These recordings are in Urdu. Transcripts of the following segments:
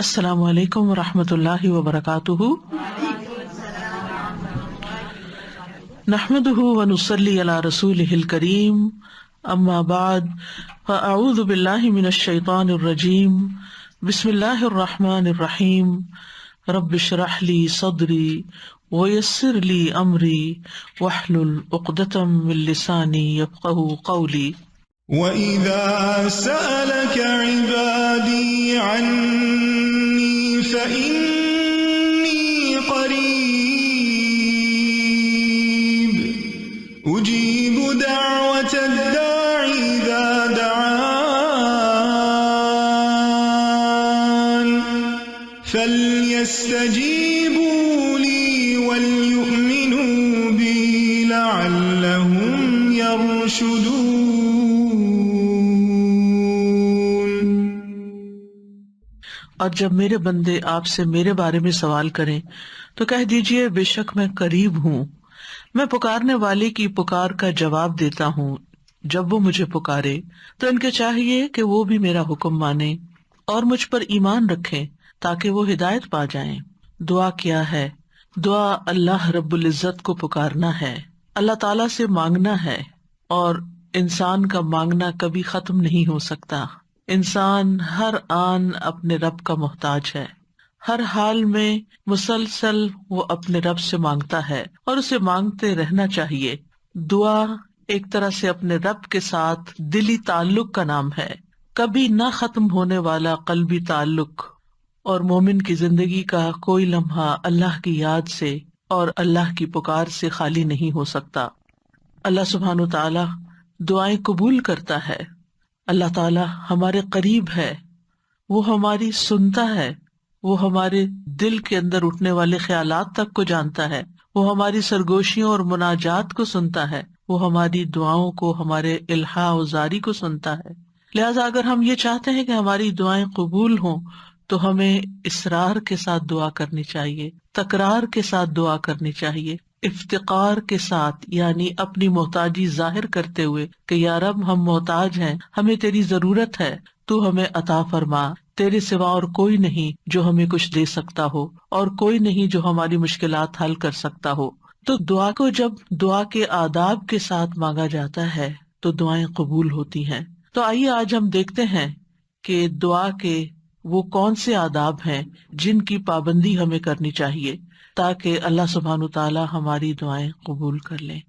السلام علیکم ورحمۃ اللہ وبرکاتہ، نحمده ونصلی علی رسولہ الکریم، اما بعد فاعوذ باللہ من الشیطان الرجیم، بسم اللہ الرحمن الرحیم، رب اشرح لی صدری ویسر لی امری واحلل عقدۃ من لسانی یفقہوا قولی۔ وَإِذَا سَأَلَكَ عِبَادِي عَنِّي فَإِنِّي قَرِيبٌ أُجِيبُ دَعْوَةَ الدَّاعِ إِذَا دَعَانِ فَلْيَسْتَجِيبُوا لِي وَلْيُؤْمِنُوا بِي لَعَلَّهُمْ يَرْشُدُونَ۔ اور جب میرے بندے آپ سے میرے بارے میں سوال کریں تو کہہ دیجئے بے شک میں قریب ہوں، میں پکارنے والے کی پکار کا جواب دیتا ہوں۔ جب وہ مجھے پکارے تو ان کے چاہیے کہ وہ بھی میرا حکم مانیں اور مجھ پر ایمان رکھیں تاکہ وہ ہدایت پا جائیں۔ دعا کیا ہے؟ دعا اللہ رب العزت کو پکارنا ہے، اللہ تعالیٰ سے مانگنا ہے، اور انسان کا مانگنا کبھی ختم نہیں ہو سکتا۔ انسان ہر آن اپنے رب کا محتاج ہے، ہر حال میں مسلسل وہ اپنے رب سے مانگتا ہے اور اسے مانگتے رہنا چاہیے۔ دعا ایک طرح سے اپنے رب کے ساتھ دلی تعلق کا نام ہے، کبھی نہ ختم ہونے والا قلبی تعلق، اور مومن کی زندگی کا کوئی لمحہ اللہ کی یاد سے اور اللہ کی پکار سے خالی نہیں ہو سکتا۔ اللہ سبحانہ وتعالی دعائیں قبول کرتا ہے۔ اللہ تعالیٰ ہمارے قریب ہے، وہ ہماری سنتا ہے، وہ ہمارے دل کے اندر اٹھنے والے خیالات تک کو جانتا ہے، وہ ہماری سرگوشیوں اور مناجات کو سنتا ہے، وہ ہماری دعاؤں کو، ہمارے الحاح و زاری کو سنتا ہے۔ لہٰذا اگر ہم یہ چاہتے ہیں کہ ہماری دعائیں قبول ہوں تو ہمیں اصرار کے ساتھ دعا کرنی چاہیے، تکرار کے ساتھ دعا کرنی چاہیے، افتقار کے ساتھ، یعنی اپنی محتاجی ظاہر کرتے ہوئے کہ یا رب ہم محتاج ہیں، ہمیں تیری ضرورت ہے، تو ہمیں عطا فرما، تیرے سوا اور کوئی نہیں جو ہمیں کچھ دے سکتا ہو، اور کوئی نہیں جو ہماری مشکلات حل کر سکتا ہو۔ تو دعا کو جب دعا کے آداب کے ساتھ مانگا جاتا ہے تو دعائیں قبول ہوتی ہیں۔ تو آئیے آج ہم دیکھتے ہیں کہ دعا کے وہ کون سے آداب ہیں جن کی پابندی ہمیں کرنی چاہیے تاکہ اللہ سبحانہ تعالیٰ ہماری دعائیں قبول کر لیں۔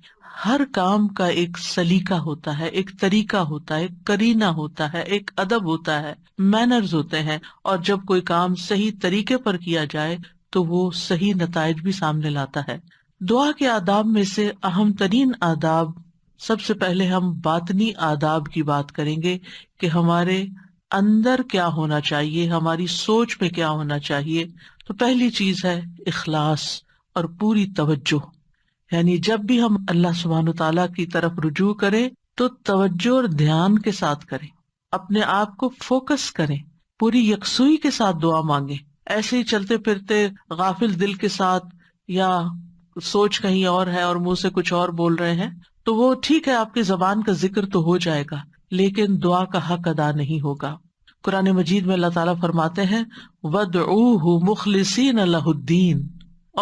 ہر کام کا ایک سلیقہ ہوتا ہے، ایک طریقہ ہوتا ہے، ایک قرینہ ہوتا ہے، ایک ادب ہوتا ہے، مینرز ہوتے ہیں، اور جب کوئی کام صحیح طریقے پر کیا جائے تو وہ صحیح نتائج بھی سامنے لاتا ہے۔ دعا کے آداب میں سے اہم ترین آداب، سب سے پہلے ہم باطنی آداب کی بات کریں گے کہ ہمارے اندر کیا ہونا چاہیے، ہماری سوچ میں کیا ہونا چاہیے۔ تو پہلی چیز ہے اخلاص اور پوری توجہ، یعنی جب بھی ہم اللہ سبحانہ تعالیٰ کی طرف رجوع کریں تو توجہ اور دھیان کے ساتھ کریں، اپنے آپ کو فوکس کریں، پوری یکسوئی کے ساتھ دعا مانگیں۔ ایسے ہی چلتے پھرتے غافل دل کے ساتھ، یا سوچ کہیں اور ہے اور منہ سے کچھ اور بول رہے ہیں، تو وہ ٹھیک ہے، آپ کی زبان کا ذکر تو ہو جائے گا لیکن دعا کا حق ادا نہیں ہوگا۔ قرآن مجید میں اللہ تعالیٰ فرماتے ہیں وَادْعُوهُ مُخْلِصِينَ لَهُ الدِّينَ،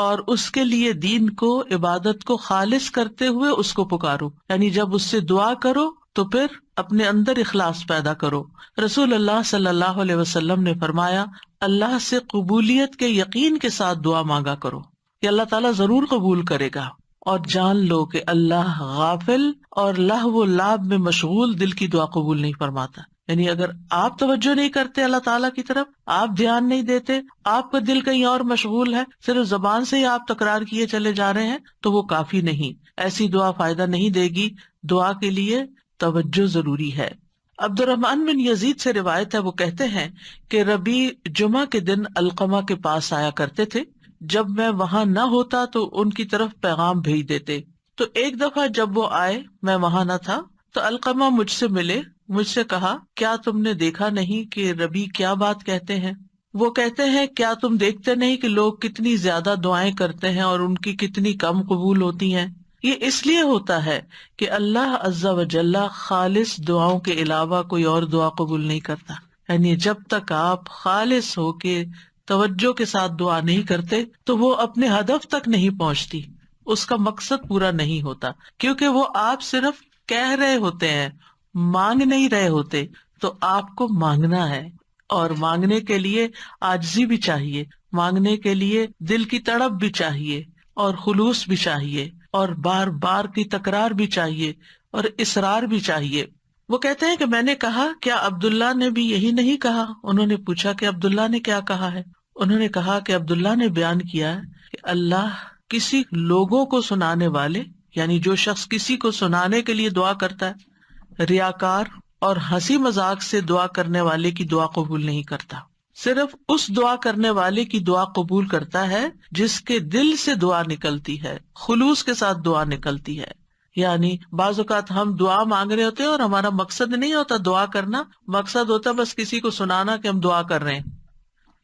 اور اس کے لیے دین کو، عبادت کو خالص کرتے ہوئے اس کو پکارو، یعنی جب اس سے دعا کرو تو پھر اپنے اندر اخلاص پیدا کرو۔ رسول اللہ صلی اللہ علیہ وسلم نے فرمایا اللہ سے قبولیت کے یقین کے ساتھ دعا مانگا کرو کہ اللہ تعالیٰ ضرور قبول کرے گا، اور جان لو کہ اللہ غافل اور لہو و لعب میں مشغول دل کی دعا قبول نہیں فرماتا۔ یعنی اگر آپ توجہ نہیں کرتے اللہ تعالیٰ کی طرف، آپ دھیان نہیں دیتے، آپ کا دل کہیں اور مشغول ہے، صرف زبان سے ہی آپ تکرار کیے چلے جا رہے ہیں، تو وہ کافی نہیں، ایسی دعا فائدہ نہیں دے گی۔ دعا کے لیے توجہ ضروری ہے۔ عبد الرحمن بن یزید سے روایت ہے، وہ کہتے ہیں کہ ربیع جمعہ کے دن علقمہ کے پاس آیا کرتے تھے، جب میں وہاں نہ ہوتا تو ان کی طرف پیغام بھیج دیتے۔ تو ایک دفعہ جب وہ آئے، میں وہاں نہ تھا، تو علقمہ مجھ سے ملے، مجھ سے کہا کیا تم نے دیکھا نہیں کہ ربیع کیا بات کہتے ہیں؟ وہ کہتے ہیں کیا تم دیکھتے نہیں کہ لوگ کتنی زیادہ دعائیں کرتے ہیں اور ان کی کتنی کم قبول ہوتی ہیں؟ یہ اس لیے ہوتا ہے کہ اللہ عز و جل خالص دعاؤں کے علاوہ کوئی اور دعا قبول نہیں کرتا۔ یعنی جب تک آپ خالص ہو کے توجہ کے ساتھ دعا نہیں کرتے تو وہ اپنے ہدف تک نہیں پہنچتی، اس کا مقصد پورا نہیں ہوتا، کیونکہ وہ آپ صرف کہہ رہے ہوتے ہیں، مانگ نہیں رہے ہوتے. تو آپ کو مانگنا ہے، اور مانگنے کے لیے عاجزی بھی چاہیے، مانگنے کے لیے دل کی تڑپ بھی چاہیے، اور خلوص بھی چاہیے، اور بار بار کی تکرار بھی چاہیے، اور اصرار بھی چاہیے. وہ کہتے ہیں کہ میں نے کہا کیا عبداللہ نے بھی یہی نہیں کہا؟ انہوں نے پوچھا کہ عبداللہ نے کیا کہا ہے؟ انہوں نے کہا کہ عبداللہ نے بیان کیا کہ اللہ کسی لوگوں کو سنانے والے، یعنی جو شخص کسی کو سنانے کے لیے دعا کرتا ہے، ریاکار اور ہنسی مذاق سے دعا کرنے والے کی دعا قبول نہیں کرتا، صرف اس دعا کرنے والے کی دعا قبول کرتا ہے جس کے دل سے دعا نکلتی ہے، خلوص کے ساتھ دعا نکلتی ہے. یعنی بعض اوقات ہم دعا مانگ رہے ہوتے ہیں اور ہمارا مقصد نہیں ہوتا دعا کرنا، مقصد ہوتا بس کسی کو سنانا کہ ہم دعا کر رہے ہیں.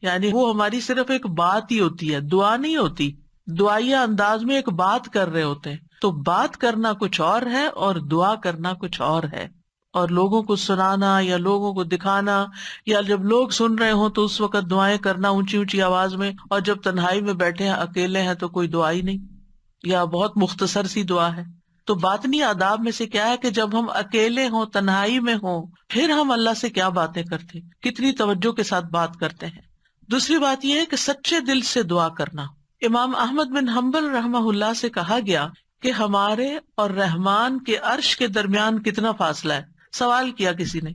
یعنی وہ ہماری صرف ایک بات ہی ہوتی ہے، دعا نہیں ہوتی. دعائیہ انداز میں ایک بات کر رہے ہوتے ہیں. تو بات کرنا کچھ اور ہے اور دعا کرنا کچھ اور ہے. اور لوگوں کو سنانا یا لوگوں کو دکھانا، یا جب لوگ سن رہے ہوں تو اس وقت دعائیں کرنا اونچی اونچی آواز میں، اور جب تنہائی میں بیٹھے ہیں اکیلے ہیں تو کوئی دعا ہی نہیں، یا بہت مختصر سی دعا ہے. تو باطنی آداب میں سے کیا ہے کہ جب ہم اکیلے ہوں، تنہائی میں ہوں، پھر ہم اللہ سے کیا باتیں کرتے، کتنی توجہ کے ساتھ بات کرتے ہیں. دوسری بات یہ ہے کہ سچے دل سے دعا کرنا. امام احمد بن حنبل رحمہ اللہ سے کہا گیا کہ ہمارے اور رحمان کے عرش کے درمیان کتنا فاصلہ ہے؟ سوال کیا کسی نے،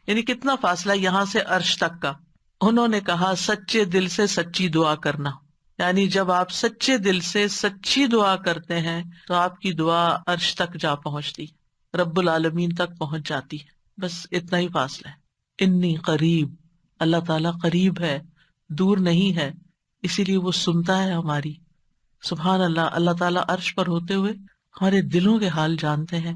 یعنی کتنا فاصلہ یہاں سے عرش تک کا؟ انہوں نے کہا سچے دل سے سچی دعا کرنا. یعنی جب آپ سچے دل سے سچی دعا کرتے ہیں تو آپ کی دعا عرش تک جا پہنچتی، رب العالمین تک پہنچ جاتی ہے. بس اتنا ہی فاصلہ ہے. انی قریب، اللہ تعالیٰ قریب ہے، دور نہیں ہے، اسی لیے وہ سنتا ہے ہماری. سبحان اللہ، اللہ تعالیٰ عرش پر ہوتے ہوئے ہمارے دلوں کے حال جانتے ہیں،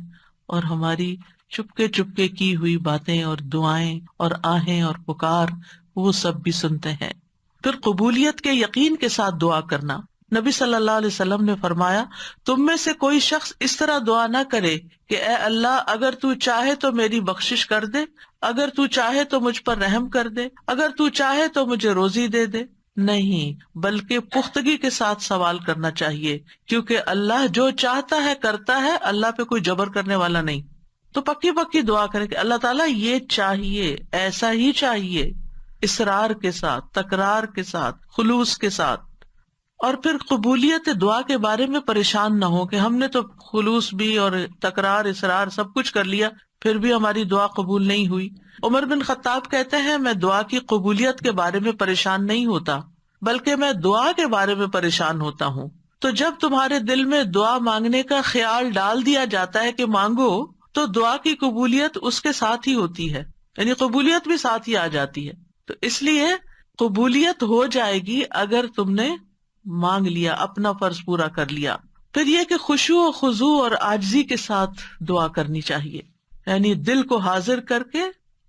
اور ہماری چپکے کی ہوئی باتیں اور دعائیں اور آہیں اور پکار وہ سب بھی سنتے ہیں. پھر قبولیت کے یقین کے ساتھ دعا کرنا. نبی صلی اللہ علیہ وسلم نے فرمایا تم میں سے کوئی شخص اس طرح دعا نہ کرے کہ اے اللہ اگر تو چاہے تو میری بخشش کر دے، اگر تو چاہے تو مجھ پر رحم کر دے، اگر تو چاہے تو مجھے روزی دے دے. نہیں، بلکہ پختگی کے ساتھ سوال کرنا چاہیے، کیونکہ اللہ جو چاہتا ہے کرتا ہے، اللہ پہ کوئی جبر کرنے والا نہیں. تو پکی پکی دعا کرے کہ اللہ تعالیٰ یہ چاہیے، ایسا ہی چاہیے، اصرار کے ساتھ، تکرار کے ساتھ، خلوص کے ساتھ. اور پھر قبولیت دعا کے بارے میں پریشان نہ ہو کہ ہم نے تو خلوص بھی اور تکرار، اصرار سب کچھ کر لیا، پھر بھی ہماری دعا قبول نہیں ہوئی. عمر بن خطاب کہتے ہیں میں دعا کی قبولیت کے بارے میں پریشان نہیں ہوتا، بلکہ میں دعا کے بارے میں پریشان ہوتا ہوں. تو جب تمہارے دل میں دعا مانگنے کا خیال ڈال دیا جاتا ہے کہ مانگو، تو دعا کی قبولیت اس کے ساتھ ہی ہوتی ہے، یعنی قبولیت بھی ساتھ ہی آ جاتی ہے. تو اس لیے قبولیت ہو جائے گی اگر تم نے مانگ لیا، اپنا فرض پورا کر لیا. پھر یہ کہ خشوع و خضوع اور عاجزی کے ساتھ دعا کرنی چاہیے، یعنی دل کو حاضر کر کے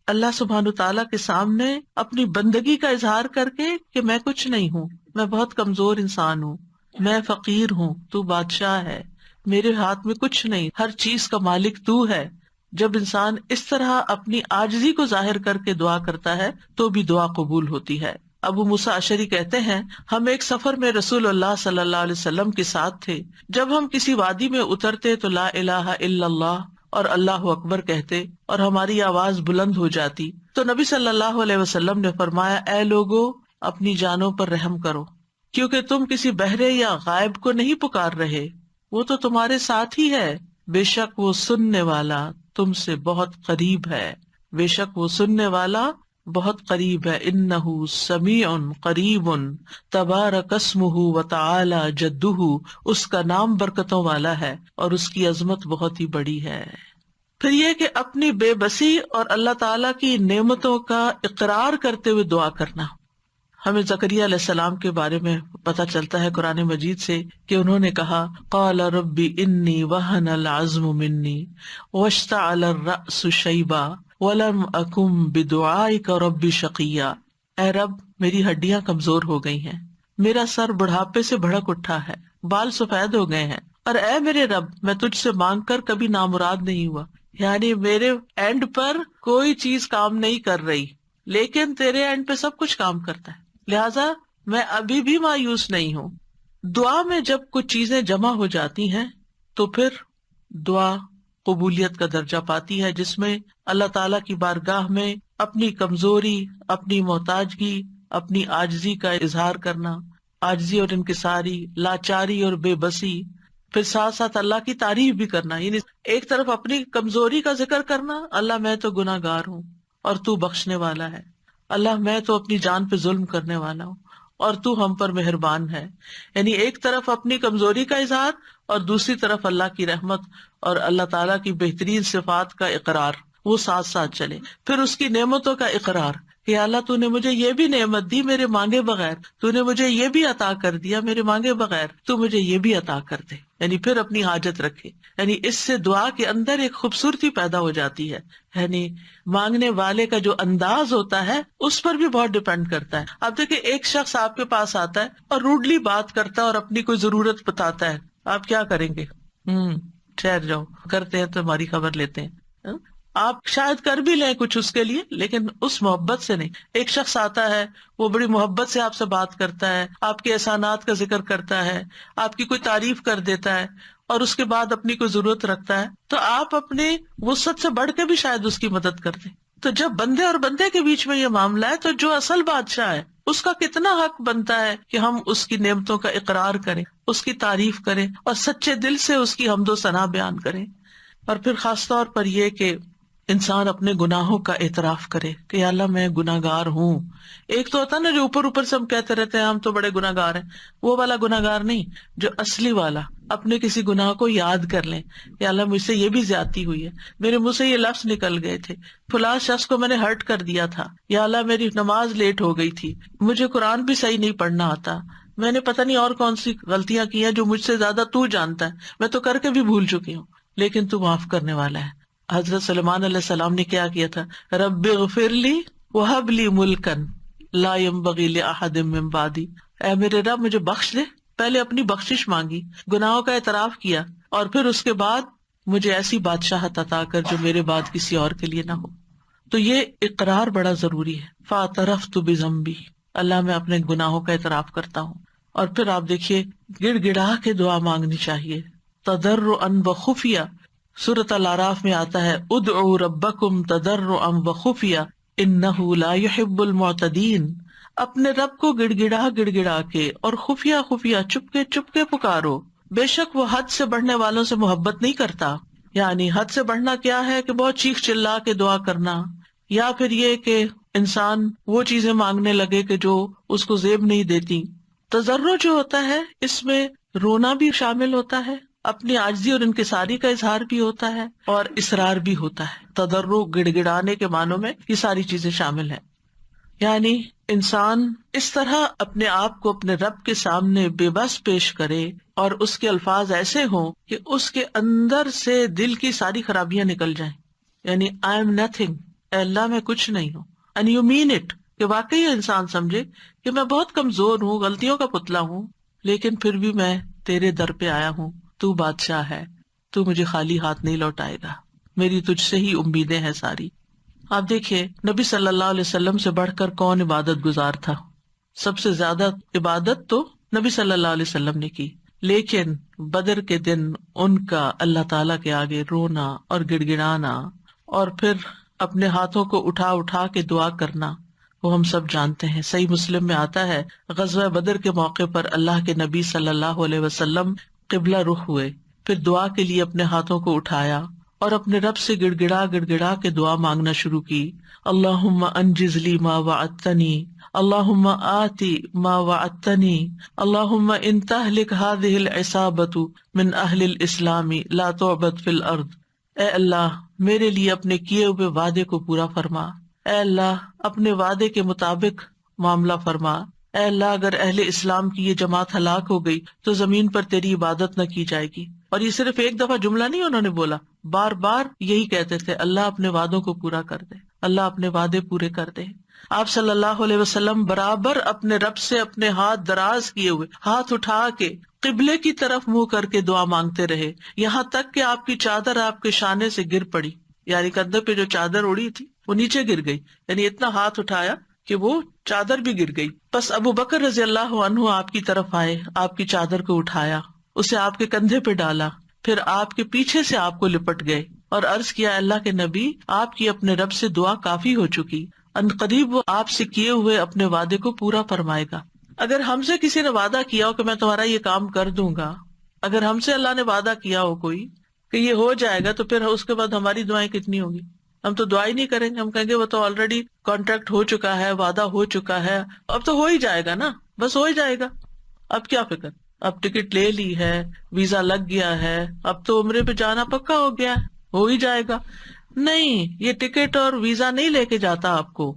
اللہ سبحانہ تعالیٰ کے سامنے اپنی بندگی کا اظہار کر کے کہ میں کچھ نہیں ہوں، میں بہت کمزور انسان ہوں، میں فقیر ہوں، تو بادشاہ ہے، میرے ہاتھ میں کچھ نہیں، ہر چیز کا مالک تو ہے. جب انسان اس طرح اپنی عاجزی کو ظاہر کر کے دعا کرتا ہے تو بھی دعا قبول ہوتی ہے. ابو موسیٰ اشعری کہتے ہیں ہم ایک سفر میں رسول اللہ صلی اللہ علیہ وسلم کے ساتھ تھے. جب ہم کسی وادی میں اترتے تو لا الہ الا اللہ اور اللہ اکبر کہتے اور ہماری آواز بلند ہو جاتی تو نبی صلی اللہ علیہ وسلم نے فرمایا اے لوگو اپنی جانوں پر رحم کرو، کیونکہ تم کسی بہرے یا غائب کو نہیں پکار رہے، وہ تو تمہارے ساتھ ہی ہے، بے شک وہ سننے والا تم سے بہت قریب ہے، بے شک وہ سننے والا بہت قریب ہے. انہ سمیع قریب تبارک اسمہ وتعالی جدہ، اس کا نام برکتوں والا ہے اور اس کی عظمت بہت ہی بڑی ہے. پھر یہ کہ اپنی بے بسی اور اللہ تعالیٰ کی نعمتوں کا اقرار کرتے ہوئے دعا کرنا. ہمیں زکریا علیہ السلام کے بارے میں پتہ چلتا ہے قرآن مجید سے کہ انہوں نے کہا قال ربی انی وہن العظم منی واشتعل الرأس شیبا ولم اکن بدعائک ربی شقیا. اے رب میری ہڈیاں کمزور ہو گئی ہیں، میرا سر بڑھاپے سے بھڑک اٹھا ہے، بال سفید ہو گئے ہیں، اور اے میرے رب میں تجھ سے مانگ کر کبھی نامراد نہیں ہوا. یعنی میرے اینڈ پر کوئی چیز کام نہیں کر رہی، لیکن تیرے اینڈ پہ سب کچھ کام کرتا ہے، لہٰذا میں ابھی بھی مایوس نہیں ہوں۔ دعا میں جب کچھ چیزیں جمع ہو جاتی ہیں تو پھر دعا قبولیت کا درجہ پاتی ہے، جس میں اللہ تعالیٰ کی بارگاہ میں اپنی کمزوری، اپنی محتاجگی، اپنی عاجزی کا اظہار کرنا، عاجزی اور انکساری، لاچاری اور بے بسی، پھر ساتھ ساتھ اللہ کی تعریف بھی کرنا، یعنی ایک طرف اپنی کمزوری کا ذکر کرنا، اللہ میں تو گناہ گار ہوں اور تو بخشنے والا ہے، اللہ میں تو اپنی جان پہ ظلم کرنے والا ہوں اور تو ہم پر مہربان ہے، یعنی ایک طرف اپنی کمزوری کا اظہار اور دوسری طرف اللہ کی رحمت اور اللہ تعالیٰ کی بہترین صفات کا اقرار، وہ ساتھ ساتھ چلے۔ پھر اس کی نعمتوں کا اقرار کہ اللہ تو نے مجھے یہ بھی نعمت دی میرے مانگے بغیر، تو نے مجھے یہ بھی عطا کر دیا میرے مانگے بغیر، تو مجھے یہ بھی عطا کر دے، یعنی پھر اپنی حاجت رکھے۔ یعنی اس سے دعا کے اندر ایک خوبصورتی پیدا ہو جاتی ہے، یعنی مانگنے والے کا جو انداز ہوتا ہے اس پر بھی بہت ڈپینڈ کرتا ہے۔ اب دیکھیں ایک شخص آپ کے پاس آتا ہے اور روڈلی بات کرتا ہے اور اپنی کوئی ضرورت بتاتا ہے، آپ کیا کریں گے؟ ٹھہر جاؤ، کرتے ہیں تو ہماری خبر لیتے ہیں۔ آپ شاید کر بھی لیں کچھ اس کے لیے، لیکن اس محبت سے نہیں۔ ایک شخص آتا ہے، وہ بڑی محبت سے آپ سے بات کرتا ہے، آپ کے احسانات کا ذکر کرتا ہے، آپ کی کوئی تعریف کر دیتا ہے اور اس کے بعد اپنی کوئی ضرورت رکھتا ہے، تو آپ اپنے وسعت سے بڑھ کے بھی شاید اس کی مدد کر دیں۔ تو جب بندے اور بندے کے بیچ میں یہ معاملہ ہے تو جو اصل بادشاہ ہے اس کا کتنا حق بنتا ہے کہ ہم اس کی نعمتوں کا اقرار کریں، اس کی تعریف کریں اور سچے دل سے اس کی حمد و ثنا بیان کریں۔ اور پھر خاص طور پر یہ کہ انسان اپنے گناہوں کا اعتراف کرے کہ یا اللہ میں گناہ گار ہوں۔ ایک تو ہوتا ہے نا جو اوپر اوپر سے ہم کہتے رہتے ہیں ہم تو بڑے گناہ گار ہیں، وہ والا گناہ گار نہیں، جو اصلی والا اپنے کسی گناہ کو یاد کر لیں، یا اللہ مجھ سے یہ بھی زیادتی ہوئی ہے، میرے منہ سے یہ لفظ نکل گئے تھے، فلاں شخص کو میں نے ہرٹ کر دیا تھا، یا اللہ میری نماز لیٹ ہو گئی تھی، مجھے قرآن بھی صحیح نہیں پڑھنا آتا، میں نے پتہ نہیں اور کون سی غلطیاں کی ہیں جو مجھ سے زیادہ تو جانتا ہے، میں تو کر کے بھی بھول چکی ہوں، لیکن تو معاف کرنے والا ہے۔ حضرت سلیمان علیہ السلام نے کیا کیا تھا؟ رب اغفر لی وہب لی ملکن لا ينبغی لأحد من بعدی، اے میرے رب مجھے بخش دے۔ پہلے اپنی بخشش مانگی، گناہوں کا اعتراف کیا، اور پھر اس کے بعد مجھے ایسی بادشاہت عطا کر جو میرے بعد کسی اور کے لیے نہ ہو۔ تو یہ اقرار بڑا ضروری ہے۔ فاعترفت بذنبی، اللہ میں اپنے گناہوں کا اعتراف کرتا ہوں۔ اور پھر آپ دیکھیے گڑ گڑا کے دعا مانگنی چاہیے، تضرعا وخفیہ۔ سورۃ الاعراف میں آتا ہے ادعوا ربکم تضرعا وخفیہ انہ لا يحب المعتدین، اپنے رب کو گڑ گڑا کے اور خفیہ خفیہ چپ کے پکارو، بے شک وہ حد سے بڑھنے والوں سے محبت نہیں کرتا۔ یعنی حد سے بڑھنا کیا ہے کہ بہت چیخ چلا کے دعا کرنا، یا پھر یہ کہ انسان وہ چیزیں مانگنے لگے کہ جو اس کو زیب نہیں دیتی۔ تضرع جو ہوتا ہے اس میں رونا بھی شامل ہوتا ہے، اپنی عاجزی اور انکساری کا اظہار بھی ہوتا ہے اور اصرار بھی ہوتا ہے۔ تضرع گڑ گڑانے کے معنوں میں یہ ساری چیزیں شامل ہیں۔ یعنی انسان اس طرح اپنے آپ کو اپنے رب کے سامنے بے بس پیش کرے اور اس کے الفاظ ایسے ہوں کہ اس کے اندر سے دل کی ساری خرابیاں نکل جائیں، یعنی آئی ایم نتھنگ، اے اللہ میں کچھ نہیں ہوں، اینڈ یو مین اٹ، کہ واقعی انسان سمجھے کہ میں بہت کمزور ہوں، غلطیوں کا پتلا ہوں، لیکن پھر بھی میں تیرے در پہ آیا ہوں، تو بادشاہ ہے، تو مجھے خالی ہاتھ نہیں لوٹائے گا، میری تجھ سے ہی امیدیں ہیں ساری۔ آپ دیکھیے نبی صلی اللہ علیہ وسلم سے بڑھ کر کون عبادت گزار تھا؟ سب سے زیادہ عبادت تو نبی صلی اللہ علیہ وسلم نے کی، لیکن بدر کے دن ان کا اللہ تعالیٰ کے آگے رونا اور گڑ گڑانا اور پھر اپنے ہاتھوں کو اٹھا کے دعا کرنا وہ ہم سب جانتے ہیں۔ صحیح مسلم میں آتا ہے غزوہ بدر کے موقع پر اللہ کے نبی صلی اللہ علیہ وسلم قبلہ رخ ہوئے، پھر دعا کے لیے اپنے ہاتھوں کو اٹھایا اور اپنے رب سے گڑ گڑا کے دعا مانگنا شروع کی۔ اللہم انجز لی ما وعدتنی، اللہم آتی ما وعدتنی، اللہم ان تہلک ہذہ العصابۃ من اہل الاسلام لا تعبد فی الارض، اے اللہ میرے لیے اپنے کیے ہوئے وعدے کو پورا فرما، اے اللہ اپنے وعدے کے مطابق معاملہ فرما، اے اللہ اگر اہل اسلام کی یہ جماعت ہلاک ہو گئی تو زمین پر تیری عبادت نہ کی جائے گی۔ اور یہ صرف ایک دفعہ جملہ نہیں انہوں نے بولا، بار بار یہی کہتے تھے اللہ اپنے وعدوں کو پورا کر دے، اللہ اپنے وعدے پورے کر دے۔ آپ صلی اللہ علیہ وسلم برابر اپنے رب سے اپنے ہاتھ دراز کیے ہوئے، ہاتھ اٹھا کے قبلے کی طرف منہ کر کے دعا مانگتے رہے، یہاں تک کہ آپ کی چادر آپ کے شانے سے گر پڑی، یعنی کندھے پہ جو چادر اڑی تھی وہ نیچے گر گئی، یعنی اتنا ہاتھ اٹھایا کہ وہ چادر بھی گر گئی. بس ابو بکر رضی اللہ عنہ آپ کی طرف آئے، آپ کی چادر کو اٹھایا، اسے آپ کے کندھے پہ ڈالا، پھر آپ کے پیچھے سے آپ کو لپٹ گئے اور عرض کیا اللہ کے نبی، آپ کی اپنے رب سے دعا کافی ہو چکی، ان قریب وہ آپ سے کیے ہوئے اپنے وعدے کو پورا فرمائے گا. اگر ہم سے کسی نے وعدہ کیا ہو کہ میں تمہارا یہ کام کر دوں گا، اگر ہم سے اللہ نے وعدہ کیا ہو کوئی کہ یہ ہو جائے گا، تو پھر اس کے بعد ہماری دعائیں کتنی ہوگی؟ ہم تو دعا ہی نہیں کریں گے، ہم کہیں گے وہ تو آلریڈی کانٹریکٹ ہو چکا ہے، وعدہ ہو چکا ہے، اب تو ہو ہی جائے گا نا، بس ہو ہی جائے گا، اب کیا فکر، اب ٹکٹ لے لی ہے، ویزا لگ گیا ہے، اب تو عمرے پہ جانا پکا ہو گیا ہے، ہو ہی جائے گا. نہیں، یہ ٹکٹ اور ویزا نہیں لے کے جاتا آپ کو،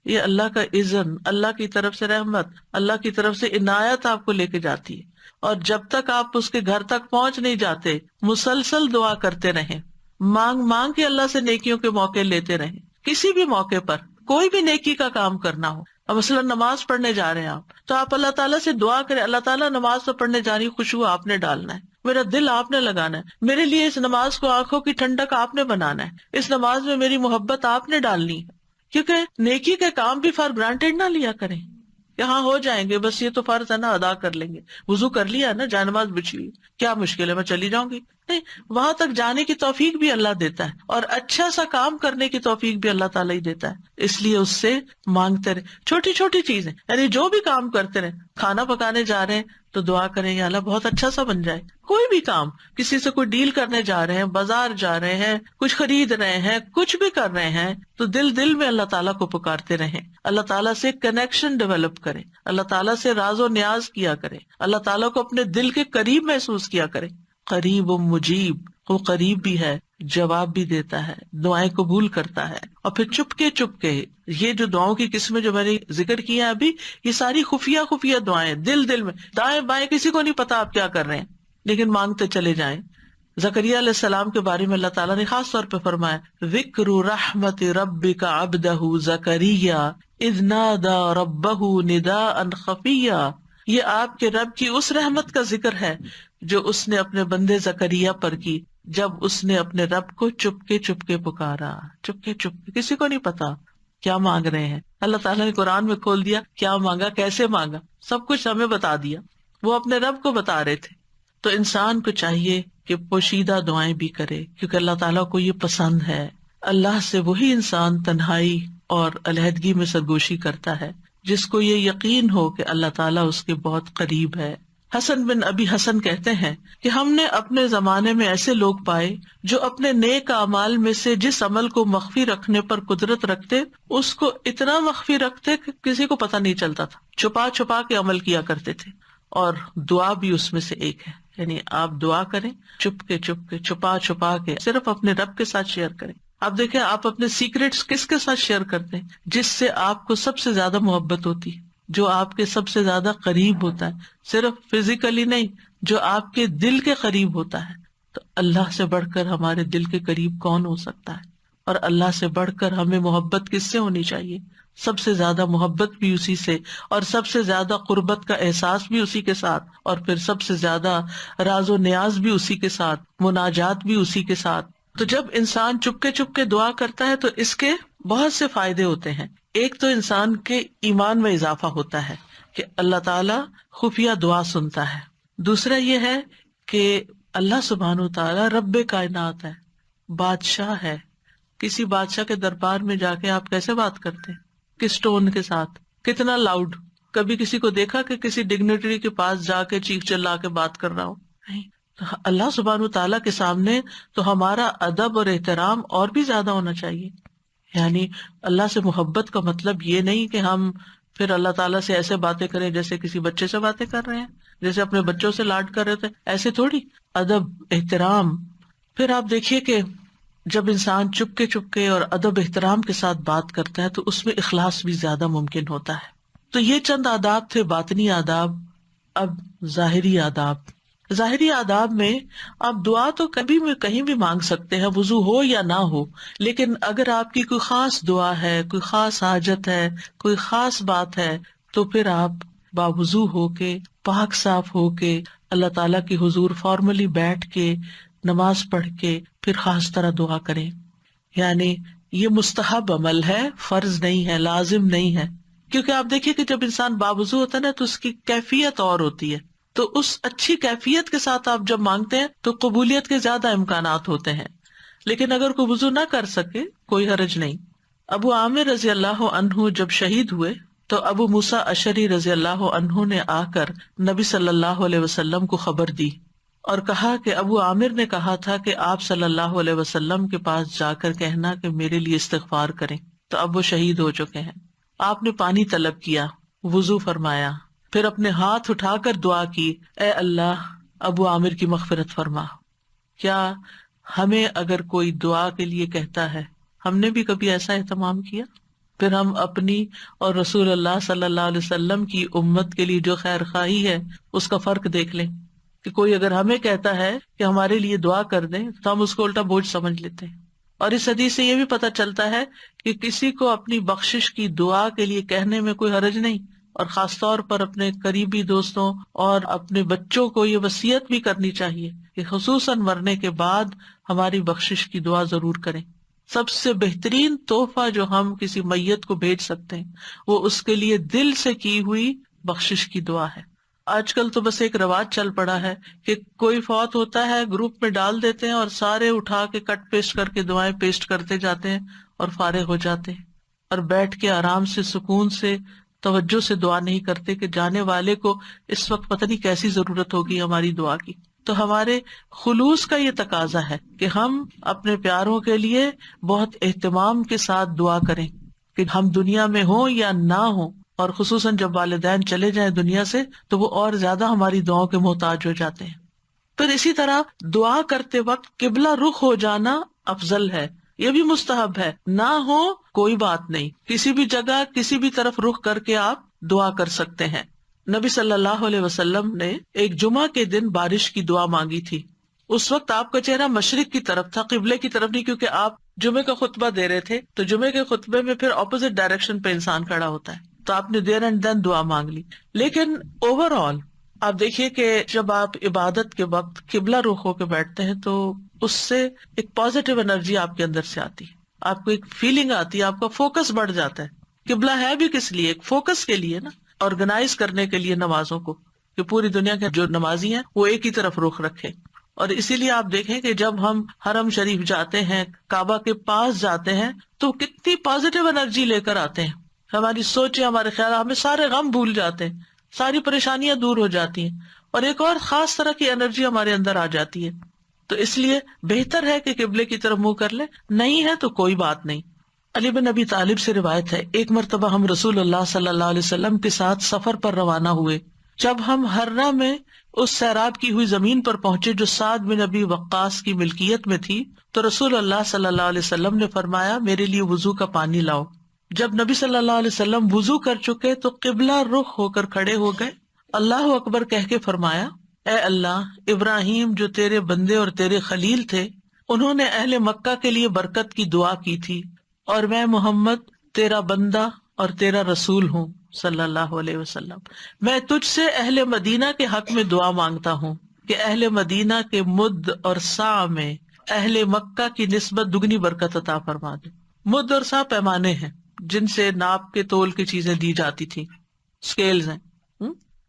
یہ اللہ کا اذن، اللہ کی طرف سے رحمت، اللہ کی طرف سے عنایت آپ کو لے کے جاتی ہے. اور جب تک آپ اس کے گھر تک پہنچ نہیں جاتے، مسلسل دعا کرتے رہیں، مانگ مانگ کے اللہ سے نیکیوں کے موقع لیتے رہیں. کسی بھی موقع پر کوئی بھی نیکی کا کام کرنا ہو، اب مثلا نماز پڑھنے جا رہے ہیں آپ، تو آپ اللہ تعالیٰ سے دعا کریں، اللہ تعالیٰ نماز تو پڑھنے جانی، خوشبو آپ نے ڈالنا ہے، میرا دل آپ نے لگانا ہے، میرے لیے اس نماز کو آنکھوں کی ٹھنڈک آپ نے بنانا ہے، اس نماز میں میری محبت آپ نے ڈالنی ہے. کیونکہ نیکی کے کام بھی فار گرانٹیڈ نہ لیا کریں کہ ہاں ہو جائیں گے، بس یہ تو فرض ہے نا، ادا کر لیں گے، وضو کر لیا نا، جانماز بچھی ہوئی، کیا مشکل ہے، میں چلی جاؤں گی. نہیں، وہاں تک جانے کی توفیق بھی اللہ دیتا ہے، اور اچھا سا کام کرنے کی توفیق بھی اللہ تعالیٰ ہی دیتا ہے. اس لیے اس سے مانگتے رہے، چھوٹی چھوٹی چیزیں، یعنی جو بھی کام کرتے رہے، کھانا پکانے جا رہے ہیں تو دعا کریں یا اللہ بہت اچھا سا بن جائے. کوئی بھی کام، کسی سے کوئی ڈیل کرنے جا رہے ہیں، بازار جا رہے ہیں، کچھ خرید رہے ہیں، کچھ بھی کر رہے ہیں، تو دل میں اللہ تعالیٰ کو پکارتے رہیں، اللہ تعالیٰ سے کنیکشن ڈیولپ کریں، اللہ تعالیٰ سے راز و نیاز کیا کریں، اللہ تعالیٰ کو اپنے دل کے قریب محسوس کیا کریں. قریب و مجیب، وہ قریب بھی ہے، جواب بھی دیتا ہے، دعائیں قبول کرتا ہے. اور پھر چپ کے یہ جو دعاؤں کی قسمیں جو میں نے ذکر کی ہیں ابھی، یہ ساری خفیہ دعائیں، دل میں، دائیں بائیں کسی کو نہیں پتا آپ کیا کر رہے ہیں، لیکن مانگتے چلے جائیں. زکریا علیہ السلام کے بارے میں اللہ تعالیٰ نے خاص طور پہ فرمایا، ذکر رحمت ربک عبدہ زکریا اذ نادى ربہ نداء خفیا. یہ آپ کے رب کی اس رحمت کا ذکر ہے جو اس نے اپنے بندے زکریا پر کی، جب اس نے اپنے رب کو چپ کے پکارا، چپ کے کسی کو نہیں پتا کیا مانگ رہے ہیں. اللہ تعالیٰ نے قرآن میں کھول دیا کیا مانگا، کیسے مانگا، سب کچھ ہمیں بتا دیا، وہ اپنے رب کو بتا رہے تھے. تو انسان کو چاہیے کہ پوشیدہ دعائیں بھی کرے، کیونکہ اللہ تعالیٰ کو یہ پسند ہے. اللہ سے وہی انسان تنہائی اور علیحدگی میں سرگوشی کرتا ہے جس کو یہ یقین ہو کہ اللہ تعالیٰ اس کے بہت قریب ہے. حسن بن ابی حسن کہتے ہیں کہ ہم نے اپنے زمانے میں ایسے لوگ پائے جو اپنے نیک اعمال میں سے جس عمل کو مخفی رکھنے پر قدرت رکھتے، اس کو اتنا مخفی رکھتے کہ کسی کو پتہ نہیں چلتا تھا، چھپا کے عمل کیا کرتے تھے. اور دعا بھی اس میں سے ایک ہے، یعنی آپ دعا کریں چپ کے چھپا کے، صرف اپنے رب کے ساتھ شیئر کریں. آپ دیکھیں آپ اپنے سیکریٹس کس کے ساتھ شیئر کرتے ہیں؟ جس سے آپ کو سب سے زیادہ محبت ہوتی ہے، جو آپ کے سب سے زیادہ قریب ہوتا ہے، صرف فزیکلی نہیں، جو آپ کے دل کے قریب ہوتا ہے. تو اللہ سے بڑھ کر ہمارے دل کے قریب کون ہو سکتا ہے؟ اور اللہ سے بڑھ کر ہمیں محبت کس سے ہونی چاہیے؟ سب سے زیادہ محبت بھی اسی سے، اور سب سے زیادہ قربت کا احساس بھی اسی کے ساتھ، اور پھر سب سے زیادہ راز و نیاز بھی اسی کے ساتھ، مناجات بھی اسی کے ساتھ. تو جب انسان چپ کے دعا کرتا ہے تو اس کے بہت سے فائدے ہوتے ہیں. ایک تو انسان کے ایمان میں اضافہ ہوتا ہے کہ اللہ تعالیٰ خفیہ دعا سنتا ہے. دوسرا یہ ہے کہ اللہ سبحانہ و تعالیٰ رب کائنات ہے، بادشاہ ہے. کسی بادشاہ کے دربار میں جا کے آپ کیسے بات کرتے ہیں؟ کس ٹون کے ساتھ، کتنا لاؤڈ؟ کبھی کسی کو دیکھا کہ کسی ڈگنیٹری کے پاس جا کے چیخ چلا کے بات کر رہا ہو؟ نہیں. اللہ سبحانہ و تعالیٰ کے سامنے تو ہمارا ادب اور احترام اور بھی زیادہ ہونا چاہیے. یعنی اللہ سے محبت کا مطلب یہ نہیں کہ ہم پھر اللہ تعالیٰ سے ایسے باتیں کریں جیسے کسی بچے سے باتیں کر رہے ہیں، جیسے اپنے بچوں سے لاڈ کر رہے تھے، ایسے تھوڑی. ادب، احترام. پھر آپ دیکھیے کہ جب انسان چپ کے اور ادب احترام کے ساتھ بات کرتا ہے تو اس میں اخلاص بھی زیادہ ممکن ہوتا ہے. تو یہ چند آداب تھے، باطنی آداب. اب ظاہری آداب. ظاہری آداب میں آپ دعا تو کبھی بھی کہیں بھی مانگ سکتے ہیں، وضو ہو یا نہ ہو، لیکن اگر آپ کی کوئی خاص دعا ہے، کوئی خاص حاجت ہے، کوئی خاص بات ہے، تو پھر آپ باوضو ہو کے، پاک صاف ہو کے اللہ تعالیٰ کی حضور فارملی بیٹھ کے نماز پڑھ کے پھر خاص طرح دعا کریں. یعنی یہ مستحب عمل ہے، فرض نہیں ہے، لازم نہیں ہے. کیونکہ آپ دیکھیے کہ جب انسان باوضو ہوتا ہے نا تو اس کی کیفیت اور ہوتی ہے، تو اس اچھی کیفیت کے ساتھ آپ جب مانگتے ہیں تو قبولیت کے زیادہ امکانات ہوتے ہیں. لیکن اگر کوئی وضو نہ کر سکے کوئی حرج نہیں. ابو عامر رضی اللہ عنہ جب شہید ہوئے تو ابو موسیٰ اشعری رضی اللہ عنہ نے آ کر نبی صلی اللہ علیہ وسلم کو خبر دی اور کہا کہ ابو عامر نے کہا تھا کہ آپ صلی اللہ علیہ وسلم کے پاس جا کر کہنا کہ میرے لیے استغفار کریں. تو اب وہ شہید ہو چکے ہیں. آپ نے پانی طلب کیا، وضو فرمایا، پھر اپنے ہاتھ اٹھا کر دعا کی، اے اللہ ابو عامر کی مغفرت فرما. کیا ہمیں اگر کوئی دعا کے لیے کہتا ہے، ہم نے بھی کبھی ایسا اہتمام کیا؟ پھر ہم اپنی اور رسول اللہ صلی اللہ علیہ وسلم کی امت کے لیے جو خیر خواہی ہے اس کا فرق دیکھ لیں کہ کوئی اگر ہمیں کہتا ہے کہ ہمارے لیے دعا کر دیں تو ہم اس کو الٹا بوجھ سمجھ لیتے ہیں. اور اس حدیث سے یہ بھی پتہ چلتا ہے کہ کسی کو اپنی بخشش کی دعا کے لیے کہنے میں کوئی حرج نہیں، اور خاص طور پر اپنے قریبی دوستوں اور اپنے بچوں کو یہ وصیت بھی کرنی چاہیے کہ خصوصاً مرنے کے بعد ہماری بخشش کی دعا ضرور کریں. سب سے بہترین تحفہ جو ہم کسی میت کو بھیج سکتے ہیں وہ اس کے لیے دل سے کی ہوئی بخشش کی دعا ہے. آج کل تو بس ایک رواج چل پڑا ہے کہ کوئی فوت ہوتا ہے گروپ میں ڈال دیتے ہیں اور سارے اٹھا کے کٹ پیسٹ کر کے دعائیں پیسٹ کرتے جاتے ہیں اور فارغ ہو جاتے ہیں، اور بیٹھ کے آرام سے سکون سے توجہ سے دعا نہیں کرتے کہ جانے والے کو اس وقت پتہ نہیں کیسی ضرورت ہوگی ہماری دعا کی. تو ہمارے خلوص کا یہ تقاضا ہے کہ ہم اپنے پیاروں کے لیے بہت اہتمام کے ساتھ دعا کریں کہ ہم دنیا میں ہوں یا نہ ہوں، اور خصوصاً جب والدین چلے جائیں دنیا سے تو وہ اور زیادہ ہماری دعاؤں کے محتاج ہو جاتے ہیں. پھر اسی طرح دعا کرتے وقت قبلہ رخ ہو جانا افضل ہے، یہ بھی مستحب ہے. نہ ہو کوئی بات نہیں، کسی بھی جگہ کسی بھی طرف رخ کر کے آپ دعا کر سکتے ہیں. نبی صلی اللہ علیہ وسلم نے ایک جمعہ کے دن بارش کی دعا مانگی تھی. اس وقت آپ کا چہرہ مشرق کی طرف تھا، قبلے کی طرف نہیں، کیونکہ آپ جمعے کا خطبہ دے رہے تھے. تو جمعے کے خطبے میں پھر اپوزٹ ڈائریکشن پہ انسان کھڑا ہوتا ہے، تو آپ نے دیر اینڈ دین دعا مانگ لی. لیکن اوور آل آپ دیکھیے کہ جب آپ عبادت کے وقت قبلہ رخ ہو کے بیٹھتے ہیں تو اس سے ایک پازیٹیو انرجی آپ کے اندر سے آتی ہے، آپ کو ایک فیلنگ آتی ہے، آپ کا فوکس بڑھ جاتا ہے. قبلہ ہے بھی کس لیے؟ ایک فوکس کے لیے نا، آرگنائز کرنے کے لیے نمازوں کو، کہ پوری دنیا کے جو نمازی ہیں وہ ایک ہی طرف رخ رکھے. اور اسی لیے آپ دیکھیں کہ جب ہم حرم شریف جاتے ہیں، کعبہ کے پاس جاتے ہیں، تو کتنی پازیٹیو انرجی لے کر آتے ہیں. ہماری سوچیں، ہمارے خیال، ہمیں سارے غم بھول جاتے ہیں، ساری پریشانیاں دور ہو جاتی ہیں، اور ایک اور خاص طرح کی انرجی ہمارے اندر آ جاتی ہے. تو اس لیے بہتر ہے کہ قبلے کی طرف منہ کر لیں، نہیں ہے تو کوئی بات نہیں. علی بن ابی طالب سے روایت ہے، ایک مرتبہ ہم رسول اللہ صلی اللہ علیہ وسلم کے ساتھ سفر پر روانہ ہوئے. جب ہم ہرنا میں اس سیراب کی ہوئی زمین پر پہنچے جو سعد بن ابی وقاص کی ملکیت میں تھی، تو رسول اللہ صلی اللہ علیہ وسلم نے فرمایا میرے لیے وضو کا پانی لاؤ. جب نبی صلی اللہ علیہ وسلم وضو کر چکے تو قبلہ رخ ہو کر کھڑے ہو گئے، اللہ اکبر کہہ کے فرمایا، اے اللہ، ابراہیم جو تیرے بندے اور تیرے خلیل تھے، انہوں نے اہل مکہ کے لیے برکت کی دعا کی تھی، اور میں محمد تیرا بندہ اور تیرا رسول ہوں صلی اللہ علیہ وسلم. میں تجھ سے اہل مدینہ کے حق میں دعا مانگتا ہوں کہ اہل مدینہ کے مد اور سا میں اہل مکہ کی نسبت دگنی برکت عطا فرما دے. مد اور سا پیمانے ہیں جن سے ناپ کے تول کی چیزیں دی جاتی تھی، اسکیلز ہیں.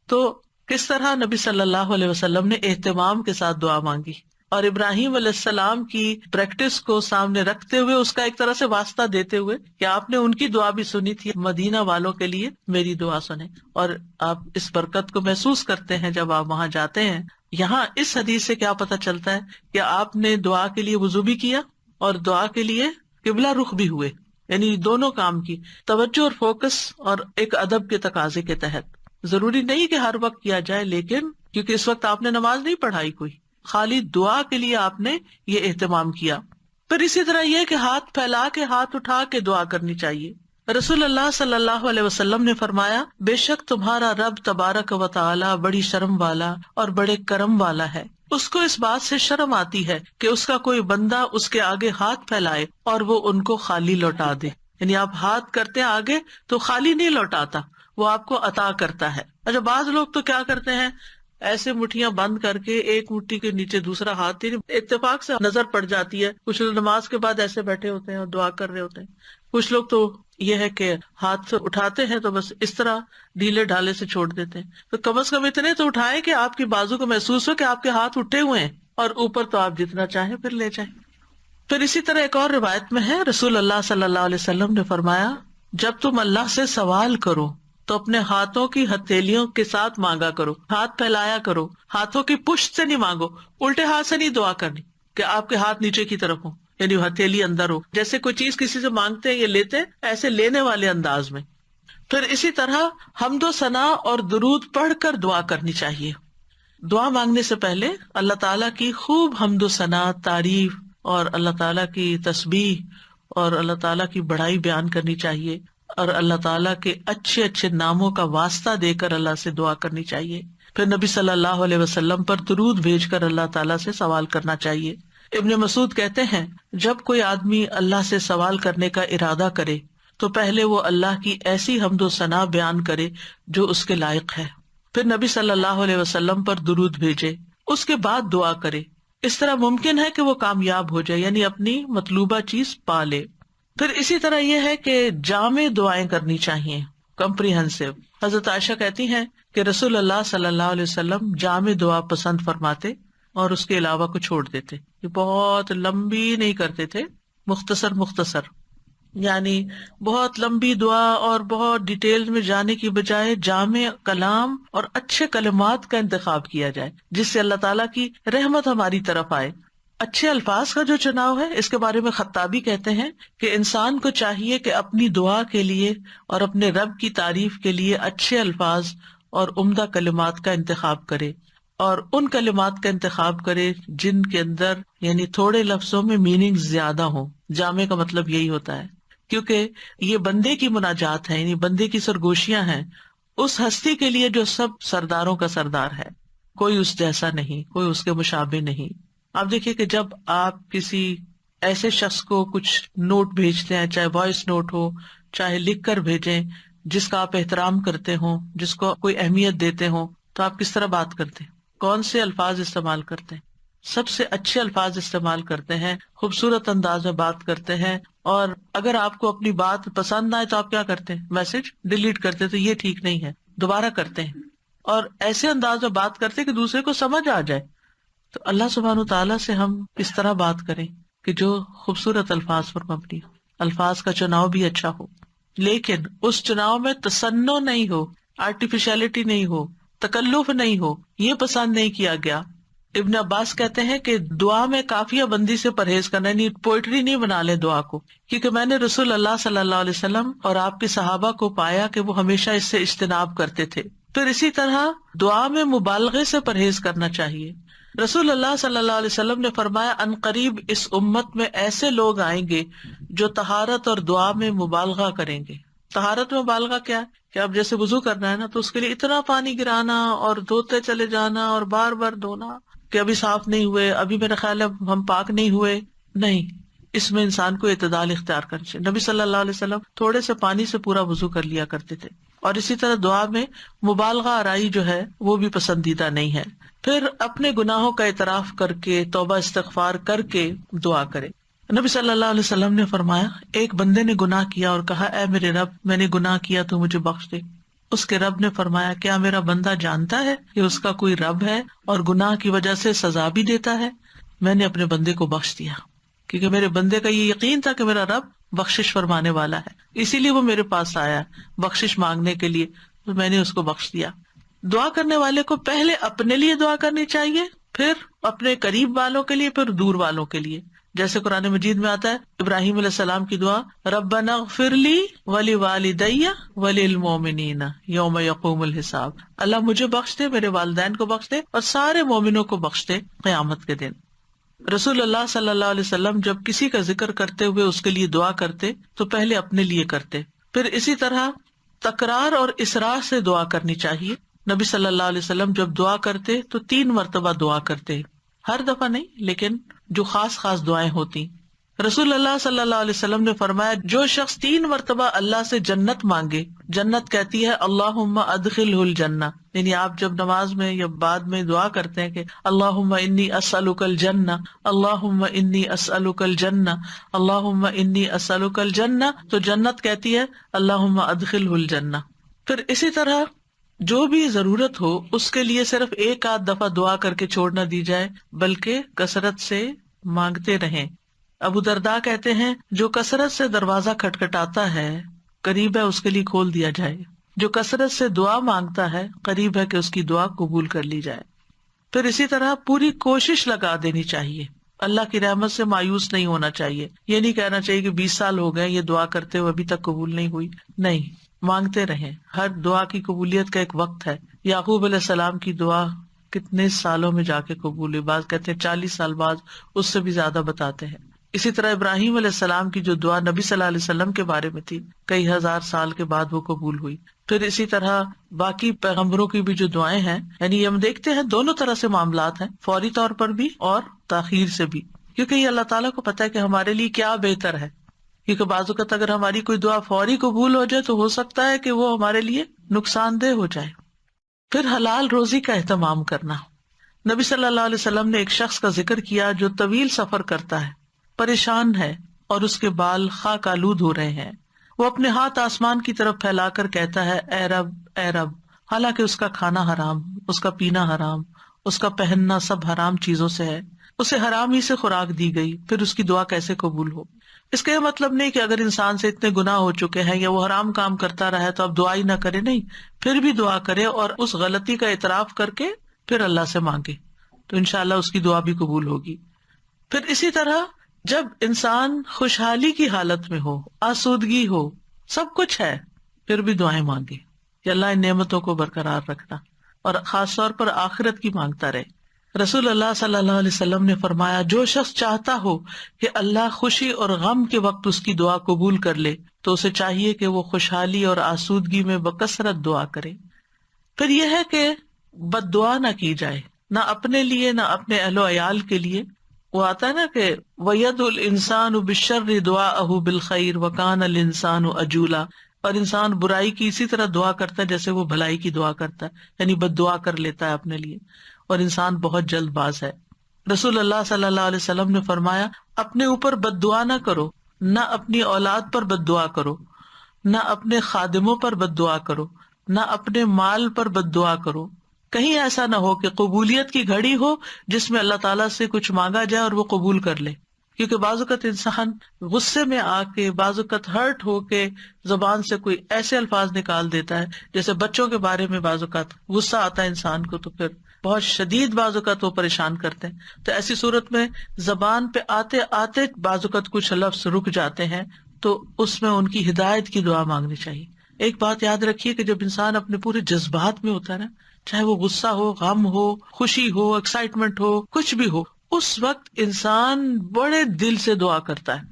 تو کس طرح نبی صلی اللہ علیہ وسلم نے اہتمام کے ساتھ دعا مانگی، اور ابراہیم علیہ السلام کی پریکٹس کو سامنے رکھتے ہوئے، اس کا ایک طرح سے واسطہ دیتے ہوئے کہ آپ نے ان کی دعا بھی سنی تھی، مدینہ والوں کے لیے میری دعا سنیں، اور آپ اس برکت کو محسوس کرتے ہیں جب آپ وہاں جاتے ہیں. یہاں اس حدیث سے کیا پتہ چلتا ہے کہ آپ نے دعا کے لیے وضو بھی کیا اور دعا کے لیے قبلہ رخ بھی ہوئے، یعنی دونوں کام کی توجہ اور فوکس، اور ایک ادب کے تقاضے کے تحت. ضروری نہیں کہ ہر وقت کیا جائے، لیکن کیونکہ اس وقت آپ نے نماز نہیں پڑھائی کوئی، خالی دعا کے لیے آپ نے یہ اہتمام کیا. پھر اسی طرح یہ کہ ہاتھ پھیلا کے، ہاتھ اٹھا کے دعا کرنی چاہیے. رسول اللہ صلی اللہ علیہ وسلم نے فرمایا، بے شک تمہارا رب تبارک و تعالی بڑی شرم والا اور بڑے کرم والا ہے. اس کو اس بات سے شرم آتی ہے کہ اس کا کوئی بندہ اس کے آگے ہاتھ پھیلائے اور وہ ان کو خالی لوٹا دے. یعنی آپ ہاتھ کرتے ہیں آگے تو خالی نہیں لوٹاتا، وہ آپ کو عطا کرتا ہے. اچھا، بعض لوگ تو کیا کرتے ہیں، ایسے مٹھیاں بند کر کے ایک مٹھی کے نیچے دوسرا ہاتھ، اتفاق سے نظر پڑ جاتی ہے. کچھ لوگ نماز کے بعد ایسے بیٹھے ہوتے ہیں اور دعا کر رہے ہوتے ہیں. کچھ لوگ تو یہ ہے کہ ہاتھ سے اٹھاتے ہیں تو بس اس طرح ڈھیلے ڈھالے سے چھوڑ دیتے ہیں. تو کم از کم اتنے تو اٹھائیں کہ آپ کی بازو کو محسوس ہو کہ آپ کے ہاتھ اٹھے ہوئے ہیں، اور اوپر تو آپ جتنا چاہیں پھر لے جائیں. پھر اسی طرح ایک اور روایت میں ہے، رسول اللہ صلی اللہ علیہ وسلم نے فرمایا، جب تم اللہ سے سوال کرو تو اپنے ہاتھوں کی ہتھیلیوں کے ساتھ مانگا کرو، ہاتھ پھیلایا کرو، ہاتھوں کی پشت سے نہیں مانگو. الٹے ہاتھ سے نہیں دعا کرنی کہ آپ کے ہاتھ نیچے کی طرف ہو، یعنی ہتھیلی اندر ہو، جیسے کوئی چیز کسی سے مانگتے ہیں یہ لیتے، ایسے لینے والے انداز میں. پھر اسی طرح حمد و ثنا اور درود پڑھ کر دعا کرنی چاہیے. دعا مانگنے سے پہلے اللہ تعالیٰ کی خوب حمد و ثنا، تعریف اور اللہ تعالیٰ کی تسبیح اور اللہ تعالیٰ کی بڑائی بیان کرنی چاہیے، اور اللہ تعالیٰ کے اچھے اچھے ناموں کا واسطہ دے کر اللہ سے دعا کرنی چاہیے. پھر نبی صلی اللہ علیہ وسلم پر درود بھیج کر اللہ تعالیٰ سے سوال کرنا چاہیے. ابن مسعود کہتے ہیں، جب کوئی آدمی اللہ سے سوال کرنے کا ارادہ کرے تو پہلے وہ اللہ کی ایسی حمد و ثنا بیان کرے جو اس کے لائق ہے، پھر نبی صلی اللہ علیہ وسلم پر درود بھیجے، اس کے بعد دعا کرے. اس طرح ممکن ہے کہ وہ کامیاب ہو جائے، یعنی اپنی مطلوبہ چیز پا لے. پھر اسی طرح یہ ہے کہ جامع دعائیں کرنی چاہیے، کمپریہنسو. حضرت عائشہ کہتی ہیں کہ رسول اللہ صلی اللہ علیہ وسلم جامع دعا پسند فرماتے اور اس کے علاوہ کو چھوڑ دیتے. یہ بہت لمبی نہیں کرتے تھے، مختصر، یعنی بہت لمبی دعا اور بہت ڈیٹیل میں جانے کی بجائے جامع کلام اور اچھے کلمات کا انتخاب کیا جائے جس سے اللہ تعالیٰ کی رحمت ہماری طرف آئے. اچھے الفاظ کا جو چناؤ ہے، اس کے بارے میں خطابی کہتے ہیں کہ انسان کو چاہیے کہ اپنی دعا کے لیے اور اپنے رب کی تعریف کے لیے اچھے الفاظ اور عمدہ کلمات کا انتخاب کرے، اور ان کلمات کا انتخاب کرے جن کے اندر یعنی تھوڑے لفظوں میں میننگ زیادہ ہو. جامع کا مطلب یہی ہوتا ہے، کیونکہ یہ بندے کی مناجات ہے، یعنی بندے کی سرگوشیاں ہیں اس ہستی کے لیے جو سب سرداروں کا سردار ہے، کوئی اس جیسا نہیں، کوئی اس کے مشابہ نہیں. آپ دیکھیے کہ جب آپ کسی ایسے شخص کو کچھ نوٹ بھیجتے ہیں، چاہے وائس نوٹ ہو چاہے لکھ کر بھیجیں، جس کا آپ احترام کرتے ہوں، جس کو کوئی اہمیت دیتے ہوں، تو آپ کس طرح بات کرتے ہیں؟ کون سے الفاظ استعمال کرتے ہیں؟ سب سے اچھے الفاظ استعمال کرتے ہیں، خوبصورت انداز میں بات کرتے ہیں. اور اگر آپ کو اپنی بات پسند نہ آئے تو آپ کیا کرتے ہیں؟ میسج ڈیلیٹ کرتے، تو یہ ٹھیک نہیں ہے، دوبارہ کرتے ہیں اور ایسے انداز میں بات کرتے کہ دوسرے کو سمجھ آ جائے. تو اللہ سبحانہ تعالیٰ سے ہم اس طرح بات کریں کہ جو خوبصورت الفاظ پر مبنی ہو، الفاظ کا چناؤ بھی اچھا ہو، لیکن اس چناؤ میں تصنع نہیں ہو، آرٹیفیشلٹی نہیں ہو، تکلف نہیں ہو، یہ پسند نہیں کیا گیا. ابن عباس کہتے ہیں کہ دعا میں قافیہ بندی سے پرہیز کرنا، یعنی پوئٹری نہیں بنا لے دعا کو، کیونکہ میں نے رسول اللہ صلی اللہ علیہ وسلم اور آپ کے صحابہ کو پایا کہ وہ ہمیشہ اس سے اجتناب کرتے تھے. پھر اسی طرح دعا میں مبالغے سے پرہیز کرنا چاہیے. رسول اللہ صلی اللہ علیہ وسلم نے فرمایا، ان قریب اس امت میں ایسے لوگ آئیں گے جو طہارت اور دعا میں مبالغہ کریں گے. طہارت میں مبالغہ کیا ہے کہ اب جیسے وضو کرنا ہے نا، تو اس کے لیے اتنا پانی گرانا اور دھوتے چلے جانا اور بار بار دھونا کہ ابھی صاف نہیں ہوئے، ابھی میرا خیال ہے ہم پاک نہیں ہوئے. نہیں، اس میں انسان کو اعتدال اختیار کرنا چاہیے. نبی صلی اللہ علیہ وسلم تھوڑے سے پانی سے پورا وضو کر لیا کرتے تھے. اور اسی طرح دعا میں مبالغہ آرائی جو ہے وہ بھی پسندیدہ نہیں ہے. پھر اپنے گناہوں کا اعتراف کر کے توبہ استغفار کر کے دعا کرے. نبی صلی اللہ علیہ وسلم نے فرمایا، ایک بندے نے گناہ کیا اور کہا، اے میرے رب، میں نے گناہ کیا تو مجھے بخش دے. اس کے رب نے فرمایا، کیا میرا بندہ جانتا ہے کہ اس کا کوئی رب ہے اور گناہ کی وجہ سے سزا بھی دیتا ہے؟ میں نے اپنے بندے کو بخش دیا، کیونکہ میرے بندے کا یہ یقین تھا کہ میرا رب بخشش فرمانے والا ہے، اسی لیے وہ میرے پاس آیا بخشش مانگنے کے لیے، تو میں نے اس کو بخش دیا. دعا کرنے والے کو پہلے اپنے لیے دعا کرنی چاہیے، پھر اپنے قریب والوں کے لیے، پھر دور والوں کے لیے. جیسے قرآن مجید میں آتا ہے ابراہیم علیہ السلام کی دعا، ربنا اغفر لی ولوالدی وللمؤمنین یوم یقوم الحساب. اللہ مجھے بخش دے، میرے والدین کو بخش دے اور سارے مومنوں کو بخش دے قیامت کے دن. رسول اللہ صلی اللہ علیہ وسلم جب کسی کا ذکر کرتے ہوئے اس کے لیے دعا کرتے تو پہلے اپنے لیے کرتے. پھر اسی طرح تکرار اور اصرار سے دعا کرنی چاہیے. نبی صلی اللہ علیہ وسلم جب دعا کرتے تو 3 مرتبہ دعا کرتے، ہر دفعہ نہیں، لیکن جو خاص دعائیں ہوتی. رسول اللہ صلی اللہ علیہ وسلم نے فرمایا، جو شخص 3 مرتبہ اللہ سے جنت مانگے، جنت کہتی ہے اللہم ادخلہ الجنہ، یعنی آپ جب نماز میں یا بعد میں دعا کرتے ہیں کہ اللہم انی اسألک الجنہ، اللہم انی اسألک الجنہ، اللہم انی اسألک الجنہ، تو جنت کہتی ہے اللہم ادخلہ الجنہ. پھر اسی طرح جو بھی ضرورت ہو اس کے لیے صرف ایک آدھ دفعہ دعا کر کے چھوڑ نہ دی جائے، بلکہ کثرت سے مانگتے رہیں. ابو درداء کہتے ہیں جو کثرت سے دروازہ کھٹکھٹاتا ہے قریب ہے اس کے لیے کھول دیا جائے، جو کثرت سے دعا مانگتا ہے قریب ہے کہ اس کی دعا قبول کر لی جائے. پھر اسی طرح پوری کوشش لگا دینی چاہیے، اللہ کی رحمت سے مایوس نہیں ہونا چاہیے. یہ نہیں کہنا چاہیے کہ 20 سال ہو گئے یہ دعا کرتے ہوئے ابھی تک قبول نہیں ہوئی. نہیں، مانگتے رہیں. ہر دعا کی قبولیت کا ایک وقت ہے. یعقوب علیہ السلام کی دعا کتنے سالوں میں جا کے قبول ہوئی، بعض کہتے ہیں 40 سال بعد، اس سے بھی زیادہ بتاتے ہیں. اسی طرح ابراہیم علیہ السلام کی جو دعا نبی صلی اللہ علیہ وسلم کے بارے میں تھی، کئی ہزار سال کے بعد وہ قبول ہوئی. پھر اسی طرح باقی پیغمبروں کی بھی جو دعائیں ہیں، یعنی ہم دیکھتے ہیں دونوں طرح سے معاملات ہیں، فوری طور پر بھی اور تاخیر سے بھی، کیونکہ یہ اللہ تعالیٰ کو پتہ ہے کہ ہمارے لیے کیا بہتر ہے. کیونکہ بعض اوقات اگر ہماری کوئی دعا فوری قبول ہو جائے تو ہو سکتا ہے کہ وہ ہمارے لیے نقصان دہ ہو جائے. پھر حلال روزی کا اہتمام کرنا. نبی صلی اللہ علیہ وسلم نے ایک شخص کا ذکر کیا جو طویل سفر کرتا ہے، پریشان ہے اور اس کے بال خاک آلود ہو رہے ہیں. وہ اپنے ہاتھ آسمان کی طرف پھیلا کر کہتا ہے اے رب اے رب، حالانکہ اس کا کھانا حرام، اس کا پینا حرام، اس کا پہننا سب حرام چیزوں سے ہے، اسے حرام ہی سے خوراک دی گئی، پھر اس کی دعا کیسے قبول ہو؟ اس کا یہ مطلب نہیں کہ اگر انسان سے اتنے گناہ ہو چکے ہیں یا وہ حرام کام کرتا رہا ہے تو اب دعا ہی نہ کرے. نہیں، پھر بھی دعا کرے اور اس غلطی کا اعتراف کر کے پھر اللہ سے مانگے تو انشاءاللہ اس کی دعا بھی قبول ہوگی. پھر اسی طرح جب انسان خوشحالی کی حالت میں ہو، آسودگی ہو، سب کچھ ہے، پھر بھی دعائیں مانگے کہ اللہ ان نعمتوں کو برقرار رکھنا، اور خاص طور پر آخرت کی مانگتا رہے. رسول اللہ صلی اللہ علیہ وسلم نے فرمایا جو شخص چاہتا ہو کہ اللہ خوشی اور غم کے وقت اس کی دعا قبول کر لے تو اسے چاہیے کہ وہ خوشحالی اور آسودگی میں بکثرت دعا کرے. پھر یہ ہے کہ بد دعا نہ کی جائے، نہ اپنے لیے نہ اپنے اہل و عیال کے لیے. وہ آتا ہے نا کہ وَيَدْعُ الْإِنسَانُ بِالشَّرِّ دُعَاءَهُ بِالْخَيْرِ وَكَانَ الْإِنسَانُ عَجُولًا. اور انسان برائی کی اسی طرح دعا کرتا ہے جیسے وہ بھلائی کی دعا کرتا ہے، یعنی بد دعا کر لیتا ہے اپنے لیے، اور انسان بہت جلد باز ہے. رسول اللہ صلی اللہ علیہ وسلم نے فرمایا اپنے اوپر بد دعا نہ کرو، نہ اپنی اولاد پر بد دعا کرو، نہ اپنے خادموں پر بد دعا کرو، نہ اپنے مال پر بد دعا کرو. کہیں ایسا نہ ہو کہ قبولیت کی گھڑی ہو جس میں اللہ تعالیٰ سے کچھ مانگا جائے اور وہ قبول کر لے. کیونکہ بعض اوقات انسان غصے میں آ کے، بعض اوقات ہرٹ ہو کے زبان سے کوئی ایسے الفاظ نکال دیتا ہے، جیسے بچوں کے بارے میں بعض اوقات غصہ آتا ہے انسان کو تو پھر بہت شدید بعض اوقات وہ پریشان کرتے ہیں. تو ایسی صورت میں زبان پہ آتے آتے بعض اوقات کچھ لفظ رک جاتے ہیں، تو اس میں ان کی ہدایت کی دعا مانگنی چاہیے. ایک بات یاد رکھیے کہ جب انسان اپنے پورے جذبات میں ہوتا ہے نا، چاہے وہ غصہ ہو، غم ہو، خوشی ہو، ایکسائٹمنٹ ہو، کچھ بھی ہو، اس وقت انسان بڑے دل سے دعا کرتا ہے.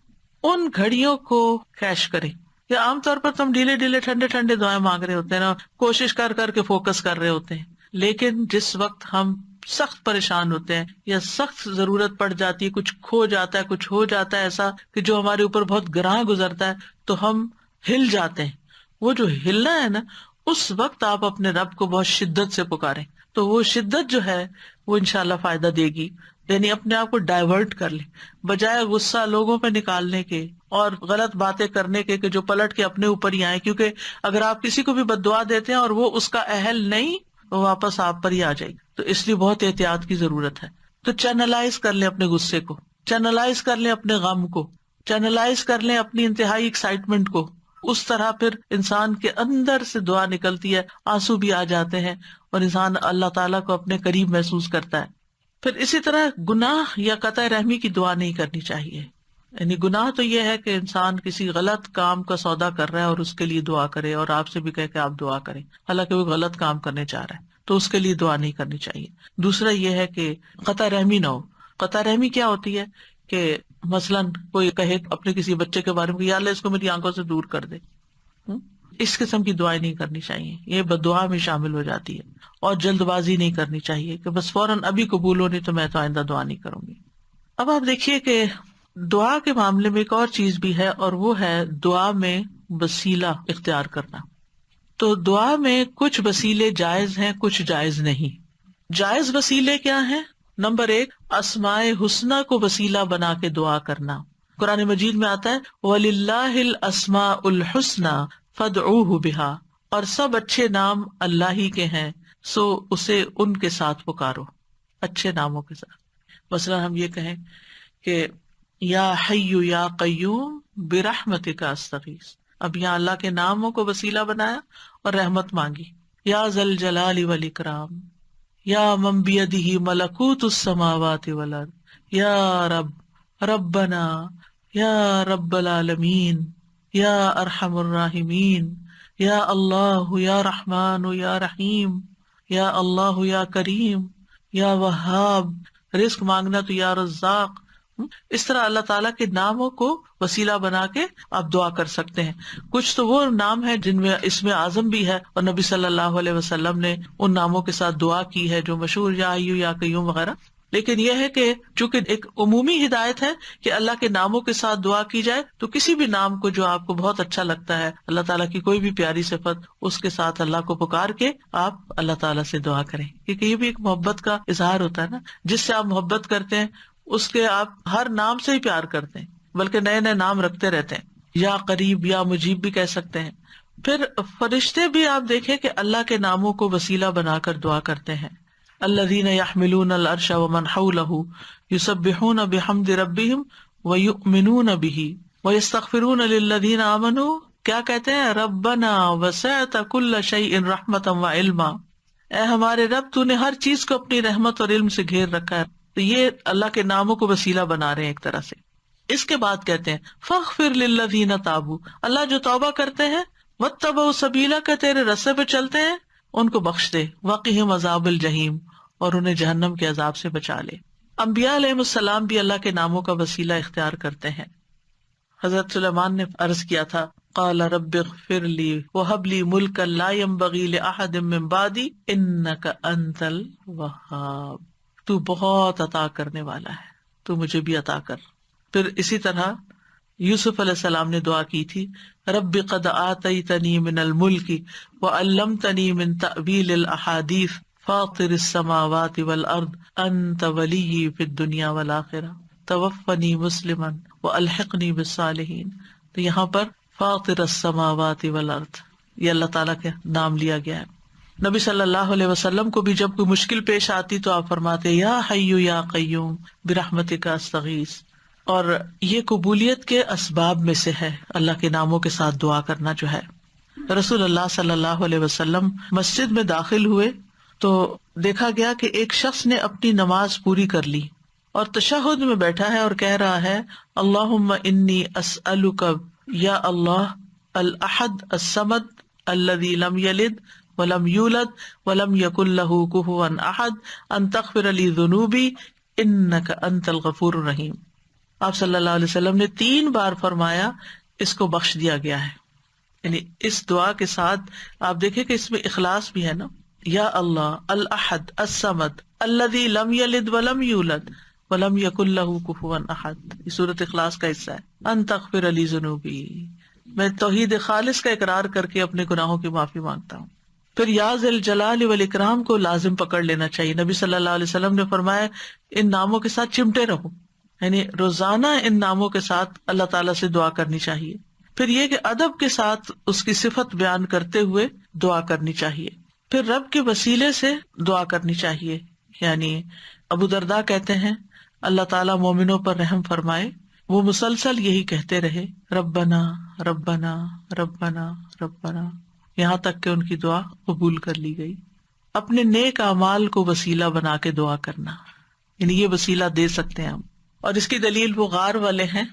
ان گھڑیوں کو کیش کریں. یا عام طور پر تم ڈھیلے ڈھیلے ٹھنڈے ٹھنڈے دعائیں مانگ رہے ہوتے ہیں نا، کوشش کر کر کے فوکس کر رہے ہوتے ہیں، لیکن جس وقت ہم سخت پریشان ہوتے ہیں یا سخت ضرورت پڑ جاتی ہے، کچھ کھو جاتا ہے، کچھ ہو جاتا ہے ایسا کہ جو ہمارے اوپر بہت گراں گزرتا ہے، تو ہم ہل جاتے ہیں. وہ جو ہلنا ہے نا، اس وقت آپ اپنے رب کو بہت شدت سے پکاریں تو وہ شدت جو ہے وہ انشاءاللہ فائدہ دے گی. یعنی اپنے آپ کو ڈائیورٹ کر لیں، بجائے غصہ لوگوں پہ نکالنے کے اور غلط باتیں کرنے کے کہ جو پلٹ کے اپنے اوپر ہی آئے. کیونکہ اگر آپ کسی کو بھی بد دعا دیتے ہیں اور وہ اس کا اہل نہیں، وہ واپس آپ پر ہی آ جائے گی. تو اس لیے بہت احتیاط کی ضرورت ہے. تو چینلائز کر لیں اپنے غصے کو، چینلائز کر لیں اپنے غم کو، چینلائز کر لیں اپنی انتہائی ایکسائٹمنٹ کو. اس طرح پھر انسان کے اندر سے دعا نکلتی ہے، آنسو بھی آ جاتے ہیں اور انسان اللہ تعالیٰ کو اپنے قریب محسوس کرتا ہے. پھر اسی طرح گناہ یا قطع رحمی کی دعا نہیں کرنی چاہیے. یعنی گناہ تو یہ ہے کہ انسان کسی غلط کام کا سودا کر رہا ہے اور اس کے لیے دعا کرے اور آپ سے بھی کہے کہ آپ دعا کریں، حالانکہ وہ غلط کام کرنے چاہ رہا ہے تو اس کے لیے دعا نہیں کرنی چاہیے. دوسرا یہ ہے کہ قطع رحمی نہ ہو. قطع رحمی کیا ہوتی ہے کہ مثلاً کوئی کہے اپنے کسی بچے کے بارے میں کہ یا اللہ اس کو میری آنکھوں سے دور کر دے، اس قسم کی دعائیں نہیں کرنی چاہیے. یہ بددعا میں شامل ہو جاتی ہے. اور جلد بازی نہیں کرنی چاہیے کہ بس فوراً ابھی قبول ہونی تو میں تو آئندہ دعا نہیں کروں گی. اب آپ دیکھیے کہ دعا کے معاملے میں ایک اور چیز بھی ہے، اور وہ ہے دعا میں وسیلہ اختیار کرنا. تو دعا میں کچھ وسیلے جائز ہیں، کچھ جائز نہیں۔ جائز وسیلے کیا ہیں؟ نمبر 1، اسماء حسنی کو وسیلہ بنا کے دعا کرنا۔ قرآن مجید میں آتا ہے وَلِلَّهِ الْأَسْمَاءُ الْحُسْنَى فَادْعُوهُ بِهَا، اور سب اچھے نام اللہ ہی کے ہیں، سو اسے ان کے ساتھ پکارو، اچھے ناموں کے ساتھ۔ مثلا ہم یہ کہیں کہ یا حی یا قیوم برحمتک استغیث، اب یہاں اللہ کے ناموں کو وسیلہ بنایا اور رحمت مانگی۔ یا ذا الجلال والاکرام، یا من بیدہ ملکوت السماوات والارض، یا رب ربنا، یا رب العالمین، یا ارحم الراحمین، یا اللہ یا رحمان یا رحیم، یا اللہ یا کریم، یا وہاب، رزق مانگنا تو یا رزاق۔ اس طرح اللہ تعالیٰ کے ناموں کو وسیلہ بنا کے آپ دعا کر سکتے ہیں۔ کچھ تو وہ نام ہیں جن میں اسم اعظم بھی ہے، اور نبی صلی اللہ علیہ وسلم نے ان ناموں کے ساتھ دعا کی ہے جو مشہور یا حیّ یا قیوم وغیرہ۔ لیکن یہ ہے کہ چونکہ ایک عمومی ہدایت ہے کہ اللہ کے ناموں کے ساتھ دعا کی جائے، تو کسی بھی نام کو جو آپ کو بہت اچھا لگتا ہے، اللہ تعالیٰ کی کوئی بھی پیاری صفت، اس کے ساتھ اللہ کو پکار کے آپ اللہ تعالیٰ سے دعا کریں، کیونکہ یہ بھی ایک محبت کا اظہار ہوتا ہے نا، جس سے آپ محبت کرتے ہیں اس کے آپ ہر نام سے ہی پیار کرتے ہیں، بلکہ نئے نئے نام رکھتے رہتے ہیں۔ یا قریب یا مجیب بھی کہہ سکتے ہیں۔ پھر فرشتے بھی آپ دیکھیں کہ اللہ کے ناموں کو وسیلہ بنا کر دعا کرتے ہیں۔ الذین یحملون العرش ومن حولہ یسبحون بحمد ربہم ویؤمنون بہ ویستغفرون للذین آمنوا، کیا کہتے ہیں؟ ربنا وسعت کل شیء رحمتا وعلما، اے ہمارے رب تو نے ہر چیز کو اپنی رحمت اور علم سے گھیر رکھا ہے۔ تو یہ اللہ کے ناموں کو وسیلہ بنا رہے ہیں ایک طرح سے۔ اس کے بعد کہتے ہیں فاغفر للذین تابوا، اللہ جو توبہ کرتے ہیں، واتبعوا سبیلک، تیرے رستے پہ چلتے ہیں، ان کو بخش دے، وقہم عذاب الجحیم، اور انہیں جہنم کے عذاب سے بچا لے۔ انبیاء علیہ السلام بھی اللہ کے ناموں کا وسیلہ اختیار کرتے ہیں۔ حضرت سلیمان نے عرض کیا تھا قال رب اغفر لی وہب لی ملکا لا ينبغی لأحد من بعدی انک انت الوہاب، تو بہت عطا کرنے والا ہے، تو مجھے بھی عطا کر۔ پھر اسی طرح یوسف علیہ السلام نے دعا کی تھی رب قد آتیتنی من الملک وعلمتنی من تأویل الاحادیث فاطر السماوات والارض انت ولی فی الدنیا والآخرہ توفنی مسلما والحقنی بالصالحین۔ تو یہاں پر فاطر السماوات والارض، یہ اللہ تعالیٰ کا نام لیا گیا ہے۔ نبی صلی اللہ علیہ وسلم کو بھی جب کوئی مشکل پیش آتی تو آپ فرماتے یا حی یا قیوم برحمتک استغیث، اور یہ قبولیت کے اسباب میں سے ہے، اللہ کے ناموں کے ساتھ دعا کرنا جو ہے۔ رسول اللہ صلی اللہ علیہ وسلم مسجد میں داخل ہوئے تو دیکھا گیا کہ ایک شخص نے اپنی نماز پوری کر لی اور تشہد میں بیٹھا ہے اور کہہ رہا ہے اللہم انی اسألک یا اللہ الاحد الصمد الذی لم یلد ولم یولد ولم یکن لہ کفوا احد ان تغفر لی ذنوبی انک انت الغفور الرحیم۔ آپ صلی اللہ علیہ وسلم نے 3 بار فرمایا اس کو بخش دیا گیا ہے۔ یعنی اس دعا کے ساتھ آپ دیکھیں کہ اس میں اخلاص بھی ہے نا، یا اللہ الاحد الصمد الذی لم یلد ولم یولد ولم یکن لہ کفوا احد، یہ سورۃ اخلاص کا حصہ ہے۔ ان تغفر لی ذنوبی، میں توحید خالص کا اقرار کر کے اپنے گناہوں کی معافی مانگتا ہوں۔ پھر یا ذی الجلال والاکرام کو لازم پکڑ لینا چاہیے۔ نبی صلی اللہ علیہ وسلم نے فرمایا ان ناموں کے ساتھ چمٹے رہو، یعنی روزانہ ان ناموں کے ساتھ اللہ تعالیٰ سے دعا کرنی چاہیے۔ پھر یہ کہ ادب کے ساتھ اس کی صفت بیان کرتے ہوئے دعا کرنی چاہیے۔ پھر رب کے وسیلے سے دعا کرنی چاہیے، یعنی ابو درداء کہتے ہیں اللہ تعالیٰ مومنوں پر رحم فرمائے، وہ مسلسل یہی کہتے رہے ربنا ربنا ربنا ربنا، یہاں تک کہ ان کی دعا قبول کر لی گئی۔ اپنے نیک اعمال کو وسیلہ بنا کے دعا کرنا، یعنی یہ وسیلہ دے سکتے ہیں ہم۔ اور اس کی دلیل وہ غار والے ہیں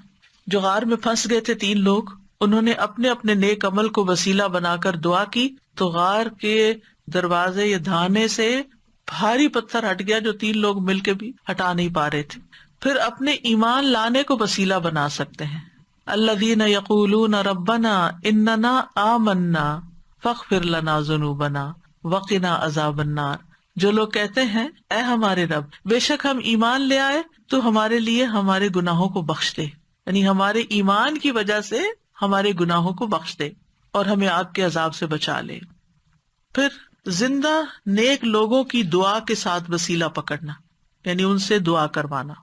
جو غار میں پھنس گئے تھے 3 لوگ، انہوں نے اپنے اپنے نیک عمل کو وسیلہ بنا کر دعا کی تو غار کے دروازے یا دھانے سے بھاری پتھر ہٹ گیا جو 3 لوگ مل کے بھی ہٹا نہیں پا رہے تھے۔ پھر اپنے ایمان لانے کو وسیلہ بنا سکتے ہیں، الذین یقولون ربنا اننا آمنا فاغفر لنا ذنوبنا وقنا عذاب النار، جو لوگ کہتے ہیں اے ہمارے رب بے شک ہم ایمان لے آئے تو ہمارے لیے ہمارے گناہوں کو بخش دے، یعنی ہمارے ایمان کی وجہ سے ہمارے گناہوں کو بخش دے اور ہمیں آگ کے عذاب سے بچا لے۔ پھر زندہ نیک لوگوں کی دعا کے ساتھ وسیلہ پکڑنا، یعنی ان سے دعا کروانا.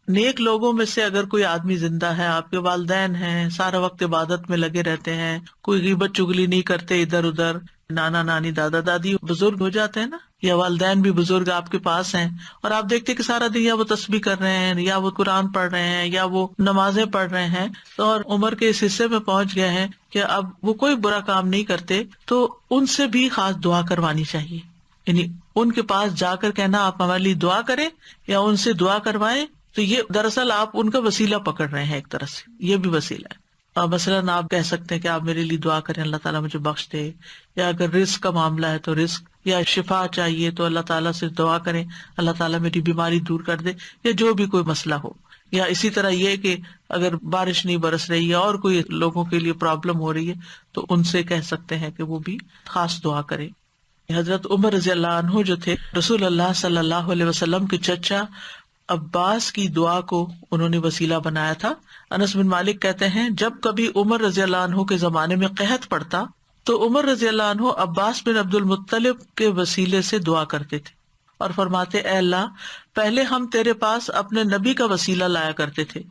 نیک لوگوں میں سے اگر کوئی آدمی زندہ ہے، آپ کے والدین ہیں، سارا وقت عبادت میں لگے رہتے ہیں، کوئی غیبت چگلی نہیں کرتے ادھر ادھر، نانا نانی دادا دادی بزرگ ہو جاتے ہیں نا، یا والدین بھی بزرگ آپ کے پاس ہیں، اور آپ دیکھتے کہ سارا دن یا وہ تسبیح کر رہے ہیں، یا وہ قرآن پڑھ رہے ہیں، یا وہ نمازیں پڑھ رہے ہیں، اور عمر کے اس حصے میں پہنچ گئے ہیں کہ اب وہ کوئی برا کام نہیں کرتے، تو ان سے بھی خاص دعا کروانی چاہیے. یعنی ان کے پاس جا کر کہنا آپ ہمارے لیے دعا کریں یا ان سے دعا کروائیں، تو یہ دراصل آپ ان کا وسیلہ پکڑ رہے ہیں، ایک طرح سے یہ بھی وسیلہ ہے. مثلاً آپ کہہ سکتے ہیں کہ آپ میرے لیے دعا کریں اللہ تعالیٰ مجھے بخش دے، یا اگر رزق کا معاملہ ہے تو رزق، یا شفا چاہیے تو اللہ تعالیٰ سے دعا کریں اللہ تعالیٰ میری بیماری دور کر دے، یا جو بھی کوئی مسئلہ ہو. یا اسی طرح یہ کہ اگر بارش نہیں برس رہی ہے اور کوئی لوگوں کے لیے پرابلم ہو رہی ہے تو ان سے کہہ سکتے ہیں کہ وہ بھی خاص دعا کریں. حضرت عمر رضی اللہ عنہ جو تھے، رسول اللہ صلی اللہ علیہ وسلم کے چچا عباس کی دعا کو انہوں نے وسیلہ بنایا تھا. انس بن مالک کہتے ہیں جب کبھی عمر رضی اللہ عنہ کے زمانے میں قحط پڑتا تو عمر رضی اللہ عنہ عباس بن عبد المطلب کے وسیلے سے دعا کرتے تھے اور فرماتے اے اللہ پہلے ہم تیرے پاس اپنے نبی کا وسیلہ لایا کرتے تھے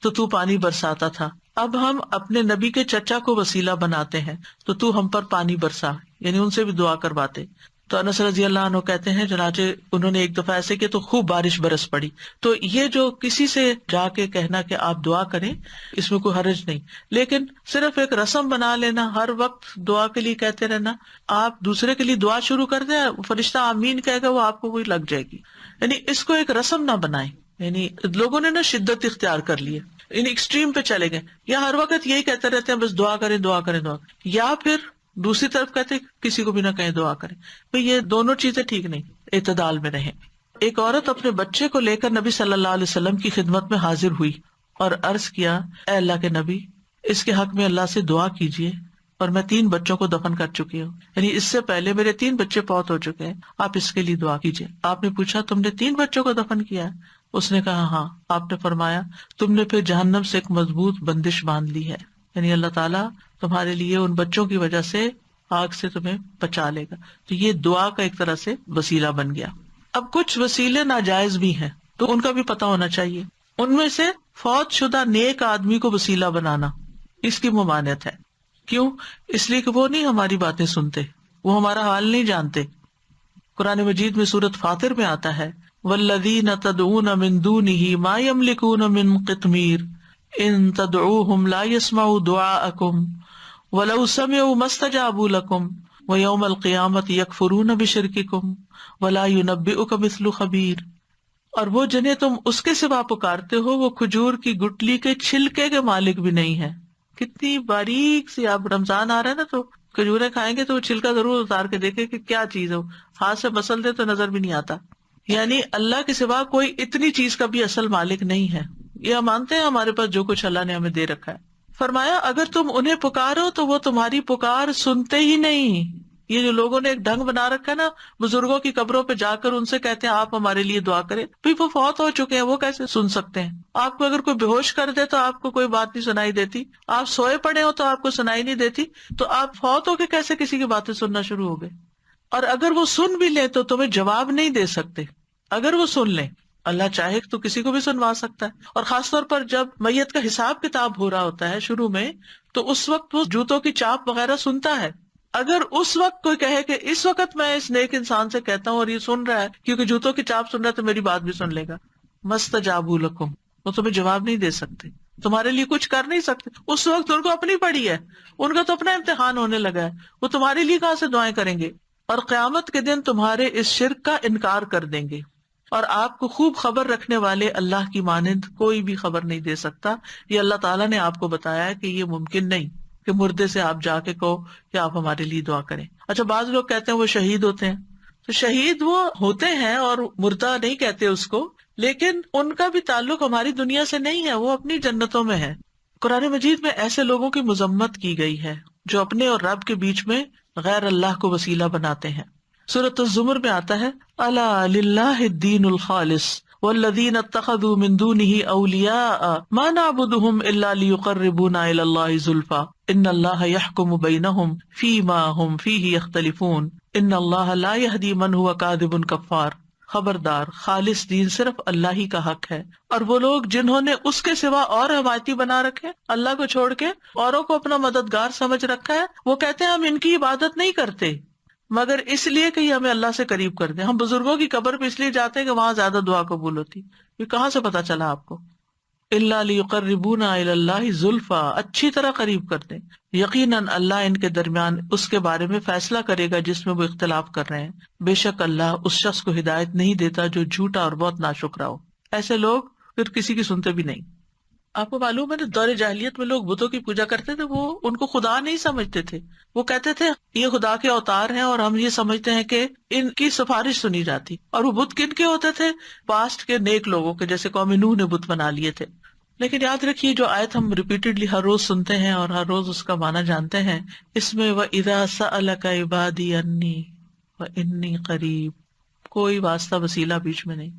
تو پانی برساتا تھا، اب ہم اپنے نبی کے چچا کو وسیلہ بناتے ہیں تو ہم پر پانی برسا، یعنی ان سے بھی دعا کرواتے. تو انس رضی اللہ عنہ کہتے ہیں چنانچہ انہوں نے ایک دفعہ ایسے کیا تو خوب بارش برس پڑی. تو یہ جو کسی سے جا کے کہنا کہ آپ دعا کریں اس میں کوئی حرج نہیں، لیکن صرف ایک رسم بنا لینا ہر وقت دعا کے لیے کہتے رہنا، آپ دوسرے کے لیے دعا شروع کر دیں فرشتہ آمین کہے گا وہ آپ کو وہی لگ جائے گی، یعنی اس کو ایک رسم نہ بنائیں. یعنی لوگوں نے نا شدت اختیار کر لی ہے، یعنی ایکسٹریم پہ چلے گئے، یا ہر وقت یہی کہتے رہتے ہیں بس دعا کریں دعا کریں دعا کریں، یا پھر دوسری طرف کہتے کسی کو بھی نہ کہیں دعا کریں. تو یہ دونوں چیزیں ٹھیک نہیں، اعتدال میں رہیں. ایک عورت اپنے بچے کو لے کر نبی صلی اللہ علیہ وسلم کی خدمت میں حاضر ہوئی اور عرض کیا اے اللہ کے نبی اس کے حق میں اللہ سے دعا کیجیے، اور میں 3 بچوں کو دفن کر چکی ہوں، یعنی اس سے پہلے میرے 3 بچے فوت ہو چکے ہیں، آپ اس کے لیے دعا کیجیے. آپ نے پوچھا تم نے 3 بچوں کو دفن کیا ہے؟ اس نے کہا ہاں. آپ نے فرمایا تم نے پھر جہنم سے ایک مضبوط بندش باندھ لی ہے، یعنی اللہ تعالیٰ تمہارے لیے ان بچوں کی وجہ سے آگ سے تمہیں بچا لے گا. تو یہ دعا کا ایک طرح سے وسیلہ بن گیا. اب کچھ وسیلے ناجائز بھی ہیں تو ان کا بھی پتہ ہونا چاہیے. ان میں سے فوت شدہ نیک آدمی کو وسیلہ بنانا اس کی ممانعت ہے. کیوں؟ اس لیے کہ وہ نہیں ہماری باتیں سنتے، وہ ہمارا حال نہیں جانتے. قرآن مجید میں سورۃ فاطر میں آتا ہے والذین تدعون من دونہ ما یملکون من قطمیر ان تدعوہم لا یسمعوا دعاءکم وَلَوْ سَمِعُوا مَا اسْتَجَابُوا لَكُمْ وَيَوْمَ الْقِيَامَةِ يَكْفُرُونَ بِشِرْكِكُمْ وَلَا يُنَبِّئُكَ مِثْلُ خَبِيرٍ. اور وہ جنہیں تم اس کے سوا پکارتے ہو وہ کھجور کی گٹلی کے چھلکے کے مالک بھی نہیں ہے. کتنی باریک سی، آپ رمضان آ رہا ہے نا تو کھجوریں کھائیں گے تو وہ چھلکا ضرور اتار کے دیکھیں کہ کیا چیز ہو، ہاتھ سے مسل دے تو نظر بھی نہیں آتا. یعنی اللہ کے سوا کوئی اتنی چیز کا بھی اصل مالک نہیں ہے. یہ ہم مانتے ہیں ہمارے پاس جو کچھ اللہ نے ہمیں دے رکھا ہے. فرمایا اگر تم انہیں پکارو تو وہ تمہاری پکار سنتے ہی نہیں. یہ جو لوگوں نے ایک ڈھنگ بنا رکھا ہے نا بزرگوں کی قبروں پہ جا کر ان سے کہتے ہیں آپ ہمارے لیے دعا کریں، پھر وہ فوت ہو چکے ہیں وہ کیسے سن سکتے ہیں؟ آپ کو اگر کوئی بے ہوش کر دے تو آپ کو کوئی بات نہیں سنائی دیتی، آپ سوئے پڑے ہو تو آپ کو سنائی نہیں دیتی، تو آپ فوت ہو کے کیسے کسی کی باتیں سننا شروع ہو گئے؟ اور اگر وہ سن بھی لیں تو تمہیں جواب نہیں دے سکتے. اگر وہ سن لیں اللہ چاہے تو کسی کو بھی سنوا سکتا ہے. اور خاص طور پر جب میت کا حساب کتاب ہو رہا ہوتا ہے شروع میں تو اس وقت وہ جوتوں کی چاپ وغیرہ سنتا ہے. اگر اس وقت کوئی کہے کہ اس وقت میں اس نیک انسان سے کہتا ہوں اور یہ سن رہا ہے کیونکہ جوتوں کی چاپ سن رہا ہے تو میری بات بھی سن لے گا، مستجابوا لکم، وہ تمہیں جواب نہیں دے سکتے، تمہارے لیے کچھ کر نہیں سکتے. اس وقت ان کو اپنی پڑی ہے، ان کا تو اپنا امتحان ہونے لگا ہے، وہ تمہارے لیے کہاں سے دعائیں کریں گے. اور قیامت کے دن تمہارے اس شرک کا انکار کر دیں گے. اور آپ کو خوب خبر رکھنے والے اللہ کی مانند کوئی بھی خبر نہیں دے سکتا. یہ اللہ تعالیٰ نے آپ کو بتایا ہے کہ یہ ممکن نہیں کہ مردے سے آپ جا کے کہو کہ آپ ہمارے لیے دعا کریں. اچھا بعض لوگ کہتے ہیں وہ شہید ہوتے ہیں، تو شہید وہ ہوتے ہیں اور مردہ نہیں کہتے اس کو، لیکن ان کا بھی تعلق ہماری دنیا سے نہیں ہے، وہ اپنی جنتوں میں ہے. قرآن مجید میں ایسے لوگوں کی مذمت کی گئی ہے جو اپنے اور رب کے بیچ میں غیر اللہ کو وسیلہ بناتے ہیں. سورۃ الزمر میں آتا ہے الا للہ الدین الخالص والذین اتخذوا من دونه اولیاء ما نعبدهم الا لیقربونا الی اللہ زلفی ان اللہ یحکم بینہم فیما ہم فیہ یختلفون ان اللہ لا یہدی من هو کاذب کفار۔ خبردار، خالص دین صرف اللہ ہی کا حق ہے، اور وہ لوگ جنہوں نے اس کے سوا اور حمایتی بنا رکھے، اللہ کو چھوڑ کے اوروں کو اپنا مددگار سمجھ رکھا ہے، وہ کہتے ہیں ہم ان کی عبادت نہیں کرتے مگر اس لیے کہ یہ ہمیں اللہ سے قریب کر دیں۔ ہم بزرگوں کی قبر پہ اس لیے جاتے ہیں کہ وہاں زیادہ دعا قبول ہوتی۔ یہ کہاں سے پتا چلا آپ کو؟ الا لیقربونا الی اللہ زلفی، اچھی طرح قریب کر دیں، یقیناً اللہ ان کے درمیان اس کے بارے میں فیصلہ کرے گا جس میں وہ اختلاف کر رہے ہیں، بے شک اللہ اس شخص کو ہدایت نہیں دیتا جو جھوٹا اور بہت ناشکرا ہو۔ ایسے لوگ پھر کسی کی سنتے بھی نہیں۔ آپ کو معلوم ہے نا، دور جاہلیت میں لوگ بتوں کی پوجا کرتے تھے، وہ ان کو خدا نہیں سمجھتے تھے، وہ کہتے تھے یہ خدا کے اوتار ہیں اور ہم یہ سمجھتے ہیں کہ ان کی سفارش سنی جاتی۔ اور وہ بت کن کے ہوتے تھے؟ پاسٹ کے نیک لوگوں کے، جیسے قوم نوح نے بت بنا لیے تھے۔ لیکن یاد رکھیے جو آیت ہم ریپیٹڈلی ہر روز سنتے ہیں اور ہر روز اس کا معنی جانتے ہیں، اس میں وَإِذَا سَأَلَكَ عِبَادِي عَنِّي وَإِنِّي قَرِيب، کوئی واسطہ وسیلہ بیچ میں نہیں،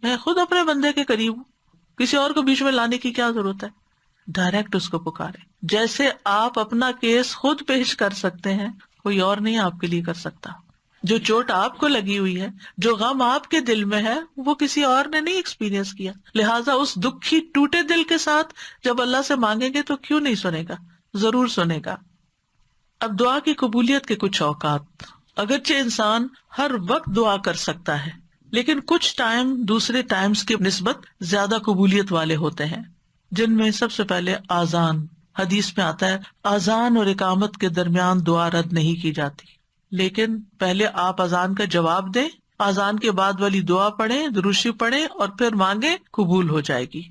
میں خود اپنے بندے کے قریب ہوں، کسی اور کو بیچ میں لانے کی کیا ضرورت ہے؟ ڈائریکٹ اس کو پکارے، جیسے آپ اپنا کیس خود پیش کر سکتے ہیں کوئی اور نہیں آپ کے لیے کر سکتا۔ جو چوٹ آپ کو لگی ہوئی ہے، جو غم آپ کے دل میں ہے، وہ کسی اور نے نہیں ایکسپیرینس کیا، لہٰذا اس دکھی ٹوٹے دل کے ساتھ جب اللہ سے مانگیں گے تو کیوں نہیں سنے گا؟ ضرور سنے گا۔ اب دعا کی قبولیت کے کچھ اوقات، اگرچہ انسان ہر وقت دعا کر سکتا ہے لیکن کچھ ٹائم دوسرے ٹائمز کی نسبت زیادہ قبولیت والے ہوتے ہیں، جن میں سب سے پہلے آذان۔ حدیث میں آتا ہے آذان اور اقامت کے درمیان دعا رد نہیں کی جاتی، لیکن پہلے آپ اذان کا جواب دیں، اذان کے بعد والی دعا پڑھیں، درود شریف پڑھیں اور پھر مانگیں، قبول ہو جائے گی۔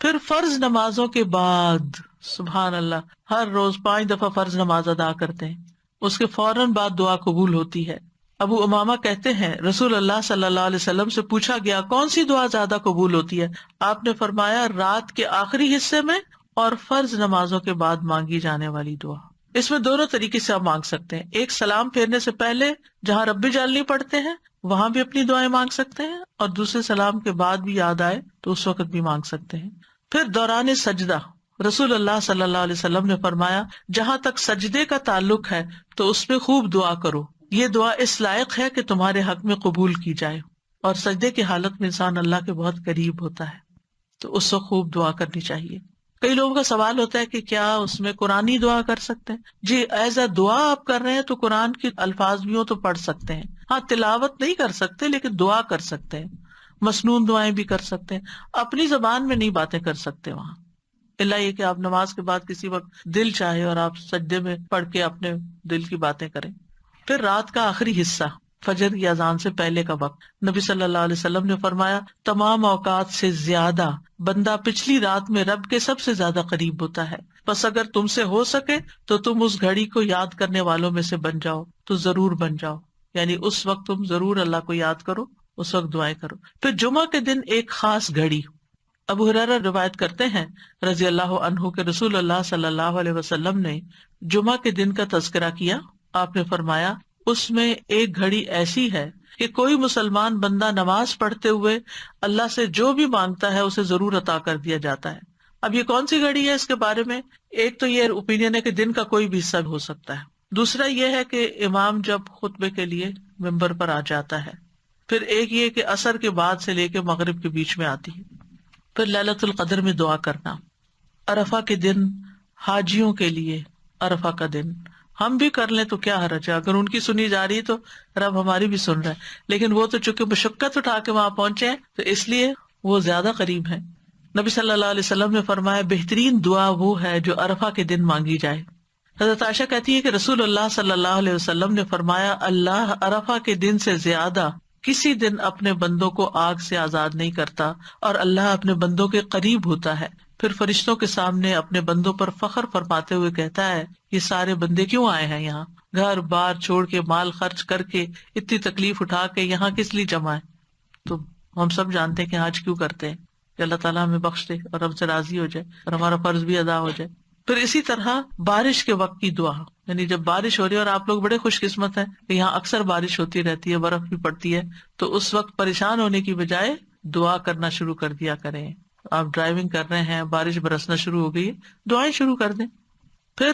پھر فرض نمازوں کے بعد، سبحان اللہ، ہر روز 5 دفعہ فرض نماز ادا کرتے ہیں، اس کے فوراً بعد دعا قبول ہوتی ہے۔ ابو امامہ کہتے ہیں رسول اللہ صلی اللہ علیہ وسلم سے پوچھا گیا کون سی دعا زیادہ قبول ہوتی ہے؟ آپ نے فرمایا رات کے آخری حصے میں اور فرض نمازوں کے بعد مانگی جانے والی دعا۔ اس میں دونوں طریقے سے آپ مانگ سکتے ہیں، ایک سلام پھیرنے سے پہلے جہاں رب جلنی پڑھتے ہیں وہاں بھی اپنی دعائیں مانگ سکتے ہیں، اور دوسرے سلام کے بعد بھی یاد آئے تو اس وقت بھی مانگ سکتے ہیں۔ پھر دوران سجدہ رسول اللہ صلی اللہ علیہ وسلم نے فرمایا جہاں تک سجدے کا تعلق ہے تو اس میں خوب دعا کرو، یہ دعا اس لائق ہے کہ تمہارے حق میں قبول کی جائے، اور سجدے کی حالت میں انسان اللہ کے بہت قریب ہوتا ہے تو اس وقت خوب دعا کرنی چاہیے۔ کئی لوگوں کا سوال ہوتا ہے کہ کیا اس میں قرآنی دعا کر سکتے ہیں؟ جی، ایز اے دعا آپ کر رہے ہیں تو قرآن کے الفاظ بھی ہوں تو پڑھ سکتے ہیں، ہاں تلاوت نہیں کر سکتے لیکن دعا کر سکتے ہیں، مسنون دعائیں بھی کر سکتے ہیں، اپنی زبان میں نہیں باتیں کر سکتے وہاں، اللہ یہ کہ آپ نماز کے بعد کسی وقت دل چاہے اور آپ سجدے میں پڑھ کے اپنے دل کی باتیں کریں۔ پھر رات کا آخری حصہ، فجر کی اذان سے پہلے کا وقت، نبی صلی اللہ علیہ وسلم نے فرمایا تمام اوقات سے زیادہ بندہ پچھلی رات میں رب کے سب سے زیادہ قریب ہوتا ہے، بس اگر تم سے ہو سکے تو تم اس گھڑی کو یاد کرنے والوں میں سے بن جاؤ تو ضرور بن جاؤ، یعنی اس وقت تم ضرور اللہ کو یاد کرو، اس وقت دعائیں کرو۔ پھر جمعہ کے دن ایک خاص گھڑی، ابو ہریرہ روایت کرتے ہیں رضی اللہ عنہ کہ رسول اللہ صلی اللہ علیہ وسلم نے جمعہ کے دن کا تذکرہ کیا، آپ نے فرمایا اس میں ایک گھڑی ایسی ہے کہ کوئی مسلمان بندہ نماز پڑھتے ہوئے اللہ سے جو بھی مانگتا ہے اسے ضرور عطا کر دیا جاتا ہے۔ اب یہ کون سی گھڑی ہے؟ اس کے بارے میں ایک تو یہ اوپینین ہے کہ دن کا کوئی بھی حصہ ہو سکتا ہے، دوسرا یہ ہے کہ امام جب خطبے کے لیے ممبر پر آ جاتا ہے، پھر ایک یہ کہ عصر کے بعد سے لے کے مغرب کے بیچ میں آتی ہے، پھر لیلۃ القدر میں دعا کرنا، عرفہ کے دن حاجیوں کے لیے عرفہ کا دن ہم بھی کر لیں تو کیا حرج ہے، اگر ان کی سنی جا رہی تو رب ہماری بھی سن رہا ہے، لیکن وہ تو چونکہ مشقت اٹھا کے وہاں پہنچے ہیں تو اس لیے وہ زیادہ قریب ہیں۔ نبی صلی اللہ علیہ وسلم نے فرمایا بہترین دعا وہ ہے جو عرفہ کے دن مانگی جائے۔ حضرت عائشہ کہتی ہے کہ رسول اللہ صلی اللہ علیہ وسلم نے فرمایا اللہ عرفہ کے دن سے زیادہ کسی دن اپنے بندوں کو آگ سے آزاد نہیں کرتا، اور اللہ اپنے بندوں کے قریب ہوتا ہے، پھر فرشتوں کے سامنے اپنے بندوں پر فخر فرماتے ہوئے کہتا ہے یہ سارے بندے کیوں آئے ہیں یہاں، گھر بار چھوڑ کے مال خرچ کر کے اتنی تکلیف اٹھا کے یہاں کس لیے جمع ہے؟ تو ہم سب جانتے ہیں کہ آج کیوں کرتے ہیں کہ اللہ تعالیٰ ہمیں بخش دے اور ہم سے راضی ہو جائے اور ہمارا فرض بھی ادا ہو جائے۔ پھر اسی طرح بارش کے وقت کی دعا، یعنی جب بارش ہو رہی ہے اور آپ لوگ بڑے خوش قسمت ہیں کہ یہاں اکثر بارش ہوتی رہتی ہے، برف بھی پڑتی ہے، تو اس وقت پریشان ہونے کی بجائے دعا کرنا شروع کر دیا کریں. آپ ڈرائیونگ کر رہے ہیں، بارش برسنا شروع ہو گئی، دعائیں شروع کر دیں. پھر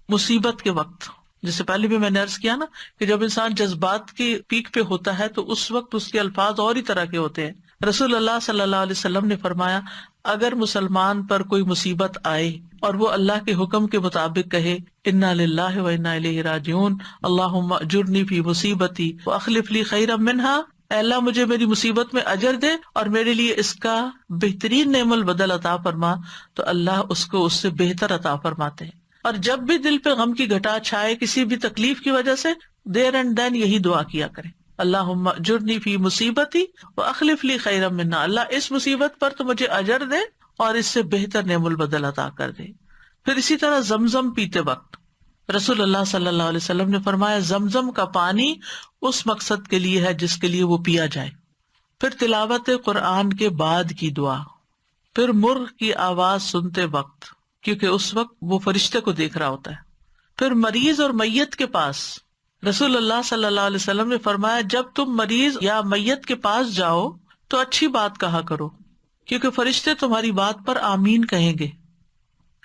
مصیبت کے وقت، جیسے پہلے بھی میں نے عرض کیا نا کہ جب انسان جذبات کی پیک پہ ہوتا ہے تو اس وقت اس کے الفاظ اور ہی طرح کے ہوتے ہیں. رسول اللہ صلی اللہ علیہ وسلم نے فرمایا اگر مسلمان پر کوئی مصیبت آئے اور وہ اللہ کے حکم کے مطابق کہے انا للہ و انا الیہ راجعون اللہم اجرنی فی مصیبتی واخلف لی خیرا منہا، اے اللہ مجھے میری مصیبت میں اجر دے اور میرے لیے اس کا بہترین نعم البدل عطا فرما، تو اللہ اس کو اس سے بہتر عطا فرماتے ہیں. اور جب بھی دل پہ غم کی گھٹا چھائے کسی بھی تکلیف کی وجہ سے، دیر اینڈ دین یہی دعا کیا کریں، اللہم اجرنی فی مصیبتی واخلف لی خیرا منہا، اللہ اس مصیبت پر تو مجھے اجر دے اور اس سے بہتر نعم البدل عطا کر دے. پھر اسی طرح زمزم پیتے وقت رسول اللہ صلی اللہ علیہ وسلم نے فرمایا زمزم کا پانی اس مقصد کے لیے ہے جس کے لیے وہ پیا جائے. پھر تلاوت قرآن کے بعد کی دعا. پھر مرغ کی آواز سنتے وقت، کیونکہ اس وقت وہ فرشتے کو دیکھ رہا ہوتا ہے. پھر مریض اور میت کے پاس رسول اللہ صلی اللہ علیہ وسلم نے فرمایا جب تم مریض یا میت کے پاس جاؤ تو اچھی بات کہا کرو، کیونکہ فرشتے تمہاری بات پر آمین کہیں گے.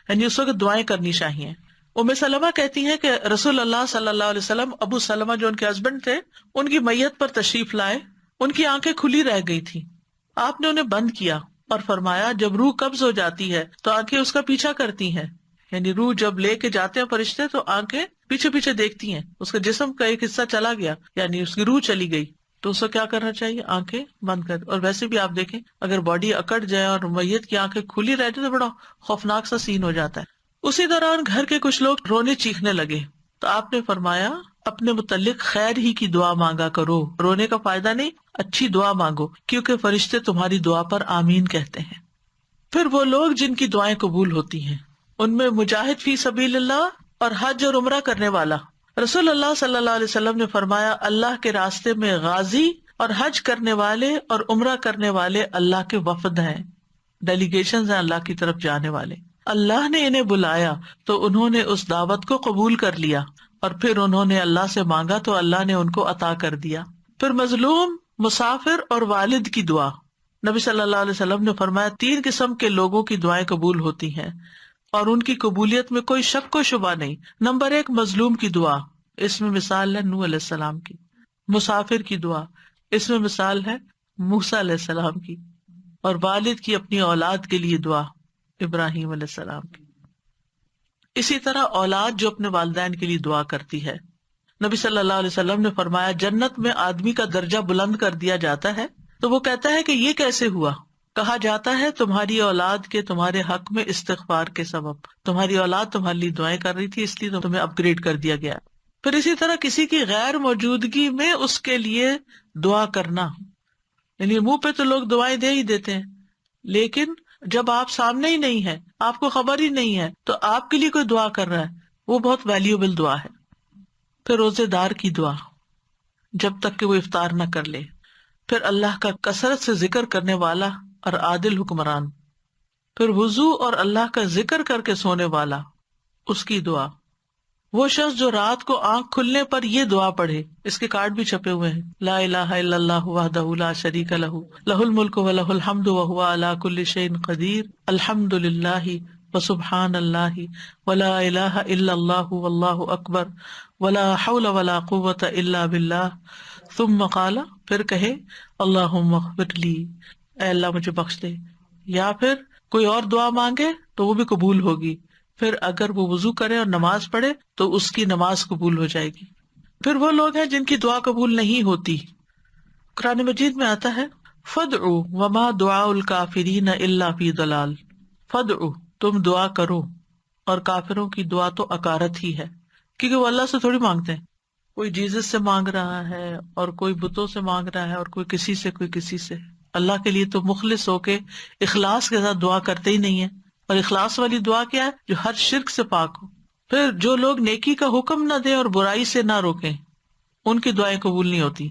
یعنی اس وقت دعائیں کرنی چاہیے. ام سلمہ کہتی ہیں کہ رسول اللہ صلی اللہ علیہ وسلم ابو سلمہ جو ان کے ہسبینڈ تھے ان کی میت پر تشریف لائے، ان کی آنکھیں کھلی رہ گئی تھی، آپ نے انہیں بند کیا اور فرمایا جب روح قبض ہو جاتی ہے تو آنکھیں اس کا پیچھا کرتی ہیں. یعنی روح جب لے کے جاتے ہیں فرشتے تو آنکھیں پیچھے پیچھے دیکھتی ہیں، اس کا جسم کا ایک حصہ چلا گیا یعنی اس کی روح چلی گئی تو اس کو کیا کرنا چاہیے، آنکھیں بند کر. اور ویسے بھی آپ دیکھیں اگر باڈی اکڑ جائے اور میت کی آنکھیں کھلی رہتی تو بڑا خوفناک سا سین ہو جاتا ہے. اسی دوران گھر کے کچھ لوگ رونے چیخنے لگے تو آپ نے فرمایا اپنے متعلق خیر ہی کی دعا مانگا کرو، رونے کا فائدہ نہیں، اچھی دعا مانگو کیونکہ فرشتے تمہاری دعا پر آمین کہتے ہیں. پھر وہ لوگ جن کی دعائیں قبول ہوتی ہیں ان میں مجاہد فی سبیل اللہ اور حج اور عمرہ کرنے والا. رسول اللہ صلی اللہ علیہ وسلم نے فرمایا اللہ کے راستے میں غازی اور حج کرنے والے اور عمرہ کرنے والے اللہ کے وفد ہیں، ڈیلیگیشنز ہیں اللہ کی طرف جانے والے. اللہ نے انہیں بلایا تو انہوں نے اس دعوت کو قبول کر لیا اور پھر انہوں نے اللہ سے مانگا تو اللہ نے ان کو عطا کر دیا. پھر مظلوم، مسافر اور والد کی دعا. نبی صلی اللہ علیہ وسلم نے فرمایا 3 قسم کے لوگوں کی دعائیں قبول ہوتی ہیں اور ان کی قبولیت میں کوئی شک و شبہ نہیں. نمبر 1 مظلوم کی دعا، اس میں مثال ہے نوح علیہ السلام کی. مسافر کی دعا، اس میں مثال ہے موسیٰ علیہ السلام کی. اور والد کی اپنی اولاد کے لیے دعا، ابراہیم علیہ السلام کی. اسی طرح اولاد جو اپنے والدین کے لیے دعا کرتی ہے. نبی صلی اللہ علیہ وسلم نے فرمایا جنت میں آدمی کا درجہ بلند کر دیا جاتا ہے تو وہ کہتا ہے کہ یہ کیسے ہوا؟ کہا جاتا ہے تمہاری اولاد کے تمہارے حق میں استغفار کے سبب، تمہاری اولاد تمہارے لیے دعائیں کر رہی تھی اس لیے تمہیں اپ گریڈ کر دیا گیا. پھر اسی طرح کسی کی غیر موجودگی میں اس کے لیے دعا کرنا، یعنی منہ پہ تو لوگ دعائیں دے ہی دیتے ہیں لیکن جب آپ سامنے ہی نہیں ہے، آپ کو خبر ہی نہیں ہے تو آپ کے لیے کوئی دعا کر رہا ہے، وہ بہت ویلیوبل دعا ہے. پھر روزے دار کی دعا جب تک کہ وہ افطار نہ کر لے. پھر اللہ کا کثرت سے ذکر کرنے والا اور عادل حکمران. پھر وضو اور اللہ کا ذکر کر کے سونے والا، اس کی دعا. وہ شخص جو رات کو آنکھ کھلنے پر یہ دعا پڑھے، اس کے کارڈ بھی چھپے ہوئے ہیں، لا الہ الا اللہ وحدہ لا شریک لہ لہ الملک ولہ الحمد وہو علی کل شیء قدیر الحمد للہ وسبحان اللہ ولا الہ الا اللہ واللہ اکبر ولا حول ولا قوۃ الا باللہ. ثم قال، پھر کہے اللہم اغفر لی، اے اللہ مجھے بخش دے. یا پھر کوئی اور دعا مانگے تو وہ بھی قبول ہوگی. پھر اگر وہ وضو کرے اور نماز پڑھے تو اس کی نماز قبول ہو جائے گی. پھر وہ لوگ ہیں جن کی دعا قبول نہیں ہوتی. قرآن مجید میں آتا ہے فدعوا وما دعاء الکافرین الا فی ضلال. فدعوا، تم دعا کرو، اور کافروں کی دعا تو اکارت ہی ہے، کیونکہ وہ اللہ سے تھوڑی مانگتے ہیں. کوئی جیزس سے مانگ رہا ہے اور کوئی بتوں سے مانگ رہا ہے اور کوئی کسی سے کوئی کسی سے. اللہ کے لیے تو مخلص ہو کے اخلاص کے ساتھ دعا کرتے ہی نہیں ہے. اور اخلاص والی دعا کیا ہے؟ جو ہر شرک سے پاک ہو. پھر جو لوگ نیکی کا حکم نہ دیں اور برائی سے نہ روکیں، ان کی دعائیں قبول نہیں ہوتی.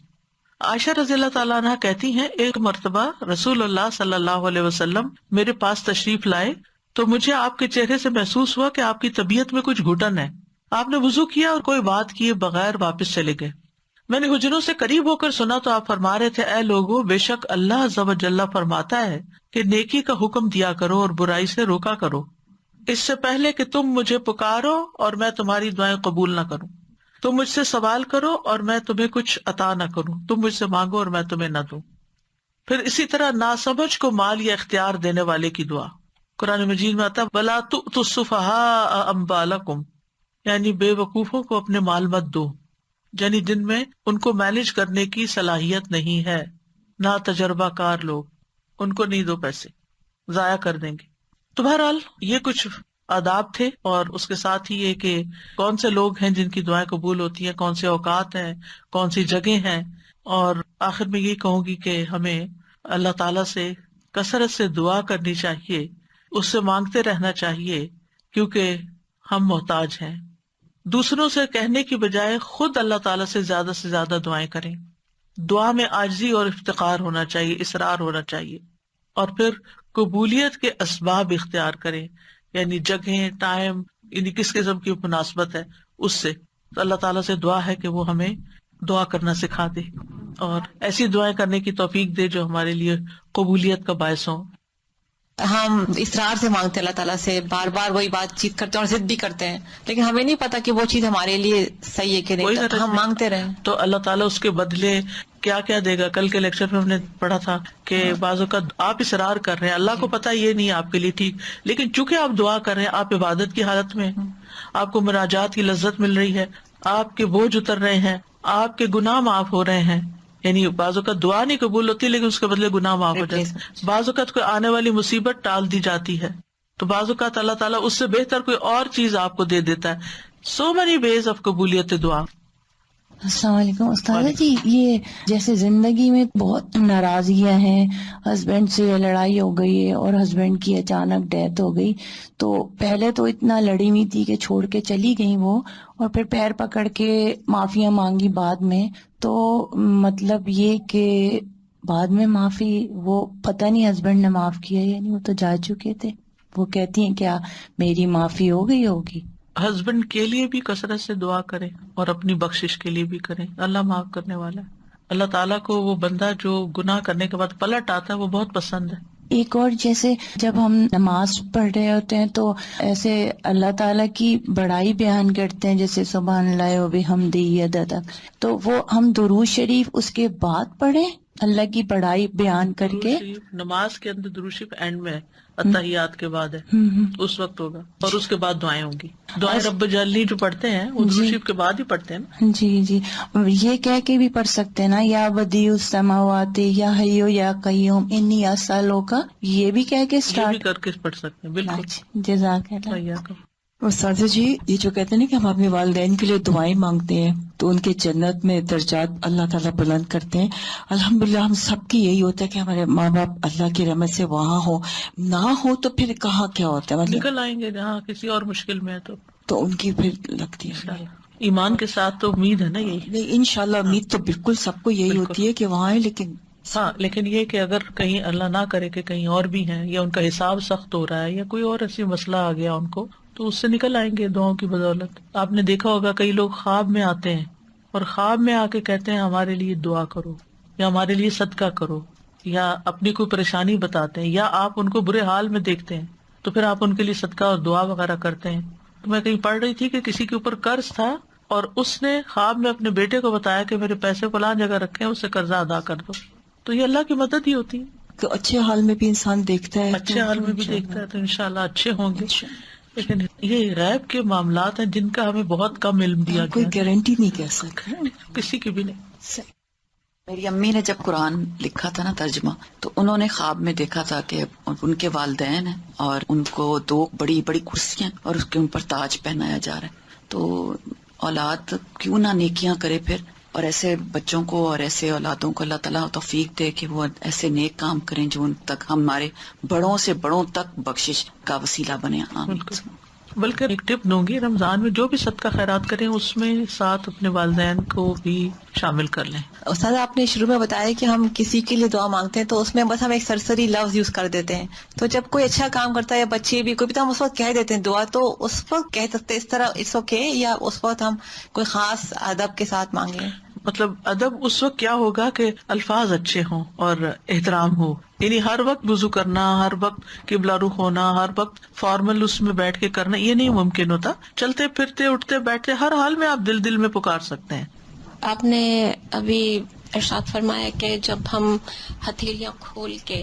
عائشہ رضی اللہ تعالیٰ عنہ کہتی ہیں ایک مرتبہ رسول اللہ صلی اللہ علیہ وسلم میرے پاس تشریف لائے تو مجھے آپ کے چہرے سے محسوس ہوا کہ آپ کی طبیعت میں کچھ گھٹن ہے. آپ نے وضو کیا اور کوئی بات کیے بغیر واپس چلے گئے. میں نے حجروں سے قریب ہو کر سنا تو آپ فرما رہے تھے اے لوگو بے شک اللہ عز و جل فرماتا ہے کہ نیکی کا حکم دیا کرو اور برائی سے روکا کرو، اس سے پہلے کہ تم مجھے پکارو اور میں تمہاری دعائیں قبول نہ کروں، تم مجھ سے سوال کرو اور میں تمہیں کچھ عطا نہ کروں، تم مجھ سے مانگو اور میں تمہیں نہ دوں۔ پھر اسی طرح ناسمجھ کو مال یا اختیار دینے والے کی دعا، قرآن مجید میں آتا ہے وَلَا تُؤْتُوا السُّفَهَاءَ أَمْوَالَكُمْ، یعنی بے وقوفوں کو اپنے مال مت دو، یعنی جن میں ان کو مینج کرنے کی صلاحیت نہیں ہے، نہ تجربہ کار لوگ، ان کو نہیں دو، پیسے ضائع کر دیں گے۔ تو بہرحال یہ کچھ آداب تھے، اور اس کے ساتھ ہی یہ کہ کون سے لوگ ہیں جن کی دعائیں قبول ہوتی ہیں، کون سے اوقات ہیں، کون سی جگہ ہیں، اور آخر میں یہ کہوں گی کہ ہمیں اللہ تعالیٰ سے کثرت سے دعا کرنی چاہیے، اس سے مانگتے رہنا چاہیے، کیونکہ ہم محتاج ہیں۔ دوسروں سے کہنے کی بجائے خود اللہ تعالیٰ سے زیادہ دعائیں کریں، دعا میں عاجزی اور افتقار ہونا چاہیے، اصرار ہونا چاہیے، اور پھر قبولیت کے اسباب اختیار کریں، یعنی جگہیں، ٹائم، یعنی کس قسم کی مناسبت ہے اس سے۔ تو اللہ تعالیٰ سے دعا ہے کہ وہ ہمیں دعا کرنا سکھا دے اور ایسی دعائیں کرنے کی توفیق دے جو ہمارے لیے قبولیت کا باعث ہوں۔ ہم اصرار سے مانگتے ہیں اللہ تعالیٰ سے، بار بار وہی بات چیت کرتے ہیں اور ضد بھی کرتے ہیں، لیکن ہمیں نہیں پتا کہ وہ چیز ہمارے لیے صحیح ہے کہ نہیں، تو ہم مانگتے رہیں تو اللہ تعالیٰ اس کے بدلے کیا کیا دے گا۔ کل کے لیکچر میں ہم نے پڑھا تھا کہ بعض اوقات آپ اصرار کر رہے ہیں، اللہ کو پتا یہ نہیں آپ کے لیے ٹھیک، لیکن چونکہ آپ دعا کر رہے ہیں، آپ عبادت کی حالت میں، آپ کو مناجات کی لذت مل رہی ہے، آپ کے بوجھ اتر رہے ہیں، آپ کے گناہ معاف ہو رہے ہیں، یعنی بعض اوقات دعا نہیں قبول ہوتی لیکن اس کے بدلے گناہ معاف ہو جاتے ہیں، بعض اوقات کوئی آنے والی مصیبت ٹال دی جاتی ہے، تو بعض اوقات اللہ تعالیٰ اس سے بہتر کوئی اور چیز آپ کو دے دیتا ہے۔ سو مینی ویز آف قبولیت دعا۔ السلام علیکم استاذہ جی، یہ جیسے زندگی میں بہت ناراضگیاں ہیں، ہسبینڈ سے لڑائی ہو گئی ہے اور ہسبینڈ کی اچانک ڈیتھ ہو گئی، تو پہلے تو اتنا لڑی ہوئی تھی کہ چھوڑ کے چلی گئی وہ، اور پھر پیر پکڑ کے معافیاں مانگی بعد میں، تو مطلب یہ کہ بعد میں معافی وہ پتہ نہیں ہسبینڈ نے معاف کیا یا نہیں، وہ تو جا چکے تھے، وہ کہتی ہیں کیا میری معافی ہو گئی ہوگی؟ ہسبینڈ کے لیے بھی کثرت سے دعا کریں اور اپنی بخشش کے لیے بھی کریں، اللہ معاف کرنے والا ہے۔ اللہ تعالیٰ کو وہ بندہ جو گناہ کرنے کے بعد پلٹ آتا ہے وہ بہت پسند ہے۔ ایک اور، جیسے جب ہم نماز پڑھ رہے ہوتے ہیں تو ایسے اللہ تعالیٰ کی بڑائی بیان کرتے ہیں، جیسے سبحان اللہ و بحمدہ عدد، تو وہ ہم درود شریف اس کے بعد پڑھیں اللہ کی بڑائی بیان کر کے؟ نماز کے اندر درود شریف اینڈ میں ہے، اتحیات کے بعد ہے، اس وقت ہوگا، اور اس کے بعد دعائیں ہوں گی۔ دعائیں رب جلی جو پڑھتے ہیں وہ درود شریف کے بعد ہی پڑھتے ہیں نا۔ جی جی، یہ کہہ کے بھی پڑھ سکتے ہیں نا، یا بدیع السماوات یا حیو یا قیوم انی اسألک، یہ بھی کہہ کے یہ بھی اسٹارٹ کر کے پڑھ سکتے ہیں، بالکل۔ جزاک اللہ۔ استاذہ جی، یہ جو کہتے ہیں نا کہ ہم اپنے والدین کے لیے دعائیں مانگتے ہیں تو ان کے جنت میں درجات اللہ تعالیٰ بلند کرتے ہیں، الحمدللہ ہم سب کی یہی ہوتا ہے کہ ہمارے ماں باپ اللہ کی رحمت سے وہاں ہو، نہ ہو تو پھر کہاں کیا ہوتا ہے، مطلب نکل آئیں گے جہاں کسی اور مشکل میں ہے تو ان کی پھر لگتی ہے ایمان کے ساتھ تو امید ہے نا یہی۔ نہیں، انشاءاللہ امید تو بالکل سب کو یہی ہوتی ہے کہ وہاں ہے، لیکن ہاں، لیکن یہ کہ اگر کہیں اللہ نہ کرے کہ کہیں اور بھی ہیں یا ان کا حساب سخت ہو رہا ہے یا کوئی اور ایسی مسئلہ آ گیا ان کو، تو اس سے نکل آئیں گے دعاؤں کی بدولت۔ آپ نے دیکھا ہوگا کئی لوگ خواب میں آتے ہیں اور خواب میں آ کے کہتے ہیں ہمارے لیے دعا کرو یا ہمارے لیے صدقہ کرو، یا اپنی کوئی پریشانی بتاتے ہیں، یا آپ ان کو برے حال میں دیکھتے ہیں تو پھر آپ ان کے لیے صدقہ اور دعا وغیرہ کرتے ہیں۔ تو میں کہیں پڑھ رہی تھی کہ کسی کے اوپر قرض تھا اور اس نے خواب میں اپنے بیٹے کو بتایا کہ میرے پیسے فلاں جگہ رکھے ہیں، اس سے قرضہ ادا کر دو، تو یہ اللہ کی مدد ہی ہوتی ہے۔ تو اچھے حال میں بھی انسان دیکھتا ہے، اچھے حال میں بھی دیکھتا ہے تو انشاءاللہ اچھے ہوں گے، لیکن یہ غیب کے معاملات ہیں جن کا ہمیں بہت کم علم دیا کوئی گیا، گارنٹی نہیں کہہ سکتا کسی کی بھی نہیں۔ میری امی نے جب قرآن لکھا تھا نا ترجمہ، تو انہوں نے خواب میں دیکھا تھا کہ ان کے والدین ہیں اور ان کو دو بڑی بڑی کرسیاں اور اس کے اوپر تاج پہنایا جا رہا ہے، تو اولاد کیوں نہ نیکیاں کرے پھر، اور ایسے بچوں کو اور ایسے اولادوں کو اللہ تعالیٰ توفیق دے کہ وہ ایسے نیک کام کریں جو ان تک ہمارے بڑوں سے بڑوں تک بخشش کا وسیلہ بنے۔ بالکل۔ بلکہ ایک ٹپ دوں گی، رمضان میں جو بھی صدقہ خیرات کریں اس میں ساتھ اپنے والدین کو بھی شامل کر لیں۔ استاد آپ نے شروع میں بتایا کہ ہم کسی کے لیے دعا مانگتے ہیں تو اس میں بس ہم ایک سرسری لفظ یوز کر دیتے ہیں، تو جب کوئی اچھا کام کرتا ہے یا بچے بھی کوئی بھی تو ہم اس وقت کہہ دیتے ہیں دعا، تو اس وقت کہہ سکتے اس طرح اس اوکے، یا اس وقت ہم کوئی خاص ادب کے ساتھ مانگیں؟ مطلب ادب اس وقت کیا ہوگا کہ الفاظ اچھے ہوں اور احترام ہو، یعنی ہر وقت وضو کرنا، ہر وقت قبلہ رخ ہونا، ہر وقت فارمل اس میں بیٹھ کے کرنا، یہ نہیں ممکن ہوتا. چلتے پھرتے اٹھتے بیٹھتے ہر حال میں آپ دل میں پکار سکتے ہیں. آپ نے ابھی ارشاد فرمایا کہ جب ہم ہتھیلیاں کھول کے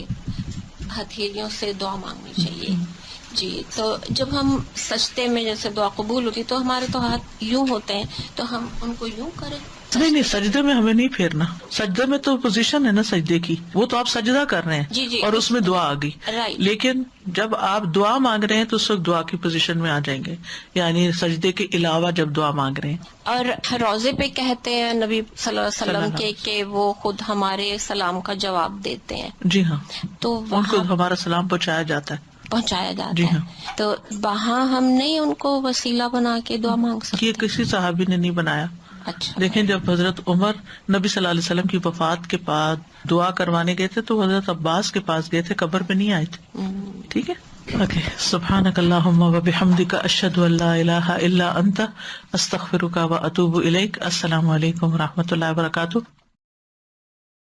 ہتھیلیوں سے دعا مانگنی چاہیے. جی، تو جب ہم سجدے میں جیسے دعا قبول ہوتی تو ہمارے تو ہاتھ یوں ہوتے ہیں، تو ہم ان کو یوں کریں. نہیں، سجدے میں ہمیں نہیں پھیرنا. سجدے میں تو پوزیشن ہے نا سجدے کی، وہ تو آپ سجدہ کر رہے ہیں. جی اور اس میں دعا آ گئی. رائٹ. لیکن جب آپ دعا مانگ رہے ہیں تو اس وقت دعا کی پوزیشن میں آ جائیں گے، یعنی سجدے کے علاوہ جب دعا مانگ رہے ہیں. اور روزے پہ کہتے ہیں نبی صلی اللہ علیہ وسلم کہ وہ خود ہمارے سلام کا جواب دیتے ہیں. جی ہاں، تو ان کو ہمارا سلام پہنچایا جاتا ہے. پہنچایا جاتا جی ہاں. ہے. تو وہاں ہم نہیں ان کو وسیلہ بنا کے دعا مانگ سکتے. یہ کسی صحابی نے نہیں بنایا. اچھا. لیکن جب حضرت عمر نبی صلی اللہ علیہ وسلم کی وفات کے بعد دعا کروانے گئے تھے تو حضرت عباس کے پاس گئے تھے، قبر پہ نہیں آئے تھے. ٹھیک ہے. اوکے. سبحانک اللہم و بحمدک، اشہد ان لا الہ الا انت، استغفرک و اتوب الیک. السلام علیکم و رحمۃ اللہ وبرکاتہ.